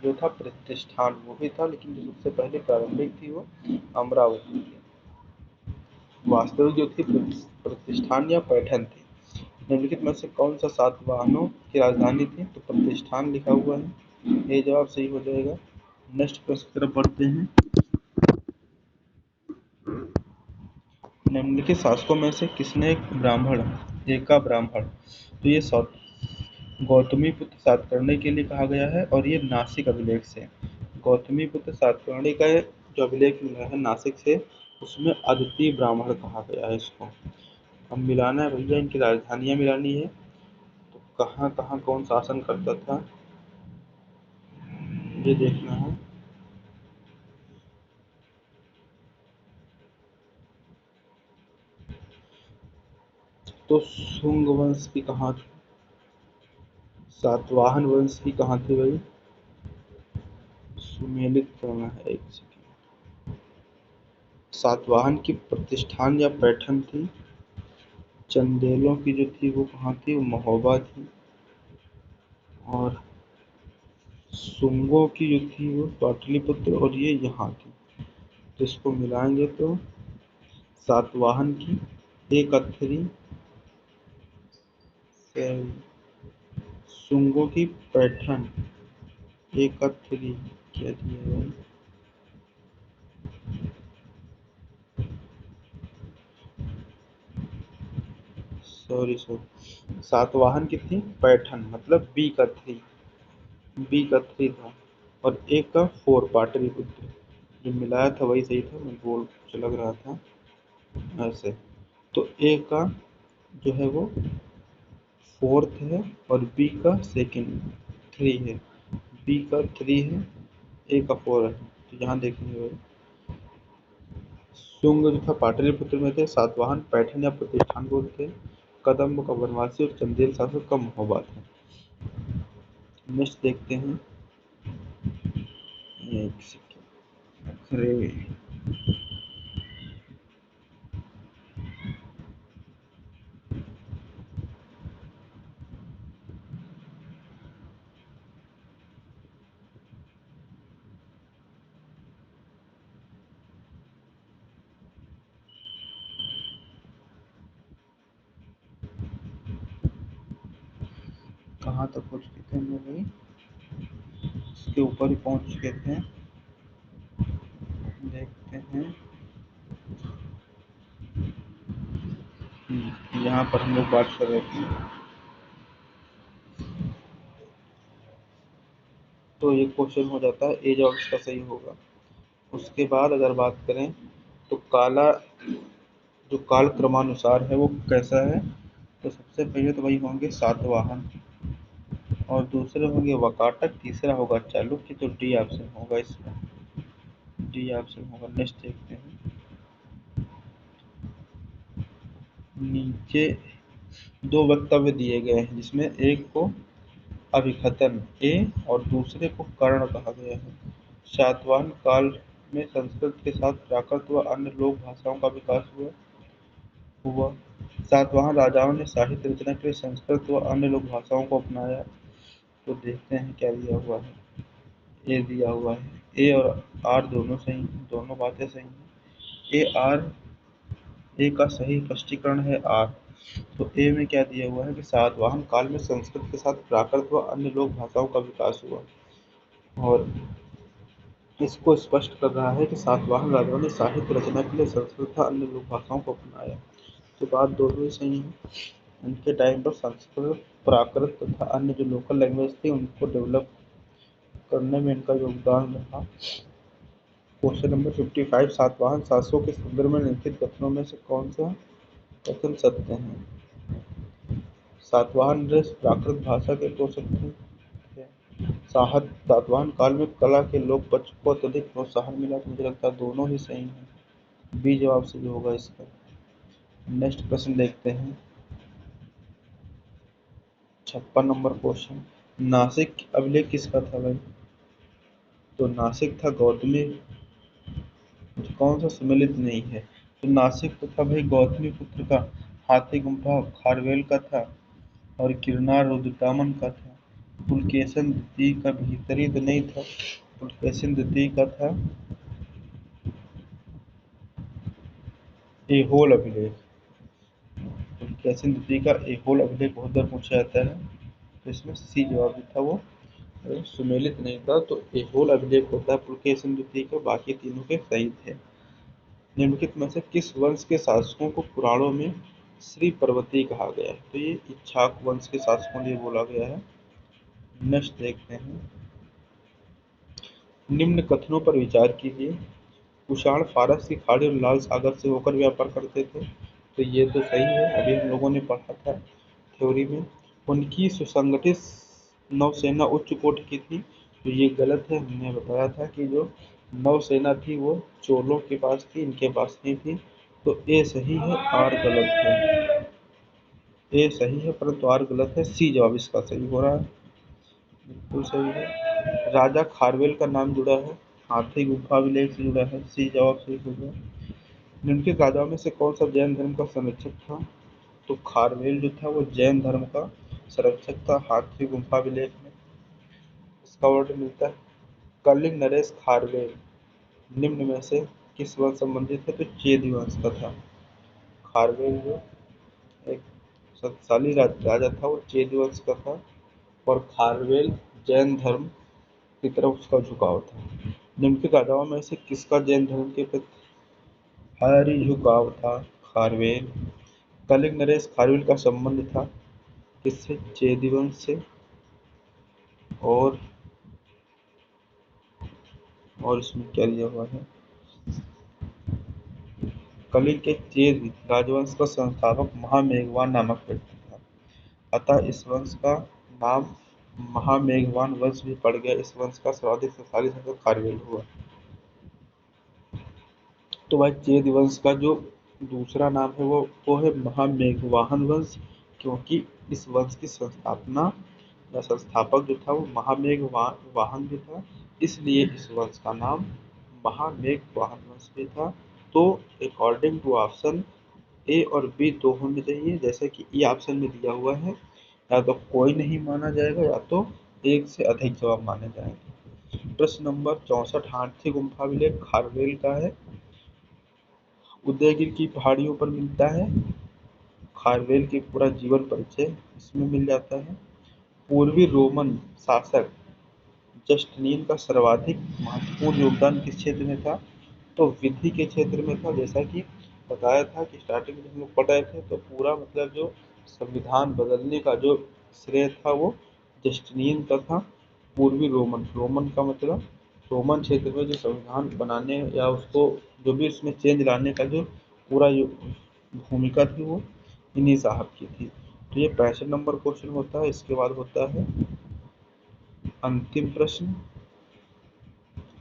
जो था प्रतिष्ठान वो भी था, लेकिन जो सबसे पहले प्रारंभिक थी वो अमरावती थी। वास्तविक जो थी प्रतिष्ठान या पैठन थी। निम्नलिखित में से कौन सा सातवाहनों की राजधानी थी? तो प्रतिष्ठान लिखा हुआ है, ये जवाब सही हो जाएगा। नेक्स्ट प्रश्न की तरफ बढ़ते हैं। निम्नलिखित शासकों में से किसने एक ब्राह्मण, एका ब्राह्मण, तो ये गौतमी पुत्र सातकर्णी के लिए कहा गया है, और ये नासिक अभिलेख से। गौतमी पुत्र सातकर्णी का जो अभिलेख मिला है नासिक से, उसमें अदिति ब्राह्मण कहा गया है इसको। अब मिलाना है भैया, इनकी राजधानियाँ मिलानी है। तो कहाँ कहाँ कौन शासन करता था ये देखना है। तो शुंग वंश की कहाँ थी? सातवाहन वंश की कहाँ थी भाई? सुमेलित करना है एक सेकेंड। सातवाहन की प्रतिष्ठान या पैठन थी। चंदेलों की जो थी वो कहाँ थी? वो महोबा थी। और शुंगों की जो थी वो पाटलिपुत्र, और ये यहाँ थी। तो इसको मिलाएंगे तो सातवाहन की एक अथरी, शुंगों की पैठन एक अथरी, क्या दिया भाई? सॉरी सॉरी, सातवाहन की थी पैठन, मतलब बी का थ्री, बी का थ्री था। और एक का फोर पाटलिपुत्र। जो मिलाया था वही सही था, मैं बोल मुझे लग रहा था ऐसे। तो ए का जो है वो फोर्थ है, और बी का सेकंड थ्री है। बी का थ्री है, ए का 4 है, तो यहाँ देखेंगे भाई शुंग जो था पाटलिपुत्र में थे, सातवाहन पैठन या प्रतिष्ठान बोलते हैं, कदम्ब का वनवासी और चंदेल शासक का महोबा था। नेक्स्ट देखते हैं, एक सेकेंड, अरे कहाँ तक पहुँच चुके थे हम लोग भाई, इसके ऊपर ही पहुँच चुके थे। देखते हैं, यहाँ पर हम लोग बात कर रहे थे, तो ये क्वेश्चन हो जाता है, ए जवाब इसका सही होगा। उसके बाद अगर बात करें तो काला जो काल क्रमानुसार है वो कैसा है, तो सबसे पहले तो वही होंगे सातवाहन, और दूसरे होंगे वकाटक, तीसरा होगा चालुक्य, तो डी ऑप्शन होगा इसमें, डी ऑप्शन होगा। नेक्स्ट देखते हैं, नीचे दो वक्तव्य दिए गए हैं जिसमें एक को अभिकथन ए और दूसरे को कर्ण कहा गया है। सातवाहन काल में संस्कृत के साथ प्राकृत व अन्य लोक भाषाओं का विकास हुआ। सातवाहन राजाओं ने साहित्य रचना के लिए संस्कृत व अन्य लोक भाषाओं को अपनाया। तो देखते हैं क्या दिया हुआ है, ए दिया हुआ है, ए और आर दोनों सही हैं, दोनों बातें सही हैं। ए आर, ए का सही स्पष्टीकरण है आर। तो ए में क्या दिया हुआ है कि सातवाहन काल में संस्कृत के साथ प्राकृत व अन्य लोक भाषाओं का विकास हुआ, और इसको स्पष्ट कर रहा है कि सातवाहन राजाओं ने साहित्य रचना के लिए संस्कृत तथा अन्य लोक भाषाओं को अपनाया। तो बात दोनों ही सही है, उनके टाइम पर संस्कृत, प्राकृत तथा अन्य जो लोकल लैंग्वेज थी उनको डेवलप करने में इनका योगदान रहा। क्वेश्चन नंबर 55, सातवाहन शासकों के संदर्भ में निम्नलिखित कथनों में से कौन सा कथन सत्य है। सातवाहन नरेश प्राकृत भाषा के पोषक थे। सातवाहन काल में कला के लोक पक्ष को अत्यधिक प्रोत्साहन मिला, तो मुझे लगता है दोनों ही सही हैं, बी जवाब सही होगा इसका। नेक्स्ट प्रश्न देखते हैं, 56 नंबर क्वेश्चन, नासिक अभिलेख किसका था भाई, तो नासिक था गौतमी, कौन सा सम्मिलित नहीं है, तो नासिक तो था भाई गौतमी पुत्र का, हाथी गुम्फा खारवेल का था, और गिरनार रुद्रतामन का था। पुलकेशन द्वितीय का भीतरी तो नहीं था, पुलकेशन द्वितीय का था एहोल अभिलेख, पुलकेशन द्वितीय का एहोल अभिलेख बहुत बार पूछा जाता है, तो इसमें सी जवाब जो था वो सुमेलित नहीं था, तो एहोल अभिलेख होता है पुलकेशन द्वितीय का, बाकी तीनों के सही थे। निम्नलिखित में से किस वंश के शासकों को पुराणों में श्री पर्वती कहा गया है, तो ये इक्ष्वाक वंश के शासकों ने बोला गया है। नेक्स्ट देखते हैं, निम्न कथनों पर विचार कीजिए। कुषाण फारस की खाड़ी और लाल सागर से होकर व्यापार करते थे, तो ये तो सही है, अभी हम लोगों ने पढ़ा था थ्योरी में। उनकी सुसंगठित नौसेना उच्च कोटि की थी, तो ये गलत है, हमने बताया था कि जो नौसेना थी वो चोलों के पास थी, इनके पास नहीं थी। तो ए सही है, आर गलत है, ए सही है परंतु आर गलत है, सी जवाब इसका सही हो रहा है, बिल्कुल सही है। राजा खारवेल का नाम जुड़ा है, हाथी गुफा अभिलेख से जुड़ा है, सी जवाब सही होगा। निम्नलिखित राजाओं में से कौन सा जैन धर्म का संरक्षक था, तो खारवेल जो था वो जैन धर्म का संरक्षक था, हाथी गुफा अभिलेख में इसका वर्णन मिलता है। कलिंग नरेश खारवेल निम्न में से किस वंश संबंधित है, तो चेदी वंश का था। खारवेल जो एक शक्तिशाली राजा था वो चेदी वंश का था, और खारवेल जैन धर्म की तरफ उसका झुकाव था। निम्नलिखित राजाओं में से किसका जैन धर्म के प्रति भारी झुकाव था, खारवेल। कलिंग नरेश खारवेल का संबंध था किससे, चेदी वंश से, और इसमें क्या लिया हुआ है, कलिंग के चेद राजवंश का संस्थापक महामेघवान नामक व्यक्ति था, अतः इस वंश का नाम महामेघवान वंश भी पड़ गया। इस वंश का सर्वाधिक शक्तिशाली शासक खारवेल हुआ। तो भाई चेद वंश का जो दूसरा नाम है वो है महामेघवाहन वंश, क्योंकि इस वंश की संस्थापना या संस्थापक जो था वो महामेघवाहन भी था, इसलिए इस वंश का नाम महामेघवाहन वंश भी था। तो अकॉर्डिंग टू ऑप्शन ए और बी दो होने चाहिए, जैसे कि ई ऑप्शन में दिया हुआ है, या तो कोई नहीं माना जाएगा या तो एक से अधिक जवाब माने जाएंगे। प्रश्न नंबर 64, हाथी गुम्फा अभिलेख खारवेल का है। उदयगिरि की पहाड़ियों पर मिलता है। खारवेल के पूरा जीवन परिचय इसमें मिल जाता है। पूर्वी रोमन शासक जस्टिनियन का सर्वाधिक महत्वपूर्ण योगदान किस क्षेत्र में था? तो विधि के क्षेत्र में था। जैसा कि बताया था कि स्टार्टिंग में हम लोग पढ़ रहे थे, तो पूरा मतलब जो संविधान बदलने का जो श्रेय था वो जस्टिनियन का था। पूर्वी रोमन, रोमन का मतलब रोमन क्षेत्र में जो संविधान बनाने या उसको जो भी उसमें चेंज लाने का जो पूरा भूमिका थी वो इन्हीं साहब की थी। तो ये 65 नंबर क्वेश्चन होता है। इसके बाद होता है अंतिम प्रश्न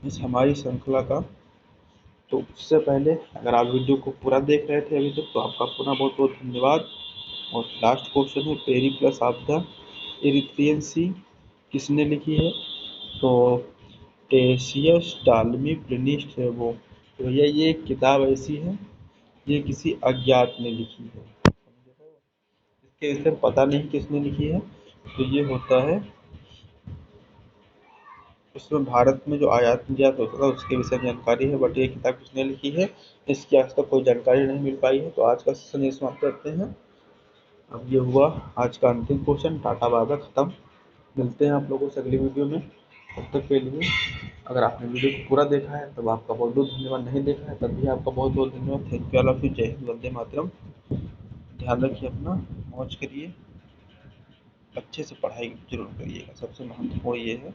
इस हमारी श्रृंखला का। तो उससे पहले अगर आप वीडियो को पूरा देख रहे थे अभी तक तो आपका पुनः बहुत बहुत धन्यवाद। और लास्ट क्वेश्चन है, पेरिप्लस ऑफ द इरिथ्रियन सी किसने लिखी है? तो टेशियस टालमी प्लिनी स्ट्रैबो। तो भैया ये एक किताब ऐसी है, ये किसी अज्ञात ने लिखी है। इसके विषय में पता नहीं किसने लिखी है। तो ये होता है, उसमें भारत में जो आयात निर्यात होता था उसके विषय में जानकारी है, बट ये किताब किसने लिखी है इसकी आज तक कोई जानकारी नहीं मिल पाई है। तो आज का सेशन यही समाप्त करते हैं। अब ये हुआ आज का अंतिम क्वेश्चन। टाटा बाय बाय, खत्म। मिलते हैं आप लोगों से अगली वीडियो में। तब तक के लिए अगर आपने वीडियो को पूरा देखा है तब आपका बहुत बहुत धन्यवाद, नहीं देखा है तब भी आपका बहुत बहुत धन्यवाद। Thank you all of you. जय हिंद, वंदे मातरम। ध्यान रखिए अपना, मौज करिए, अच्छे से पढ़ाई जरूर करिएगा, सबसे महत्वपूर्ण ये है।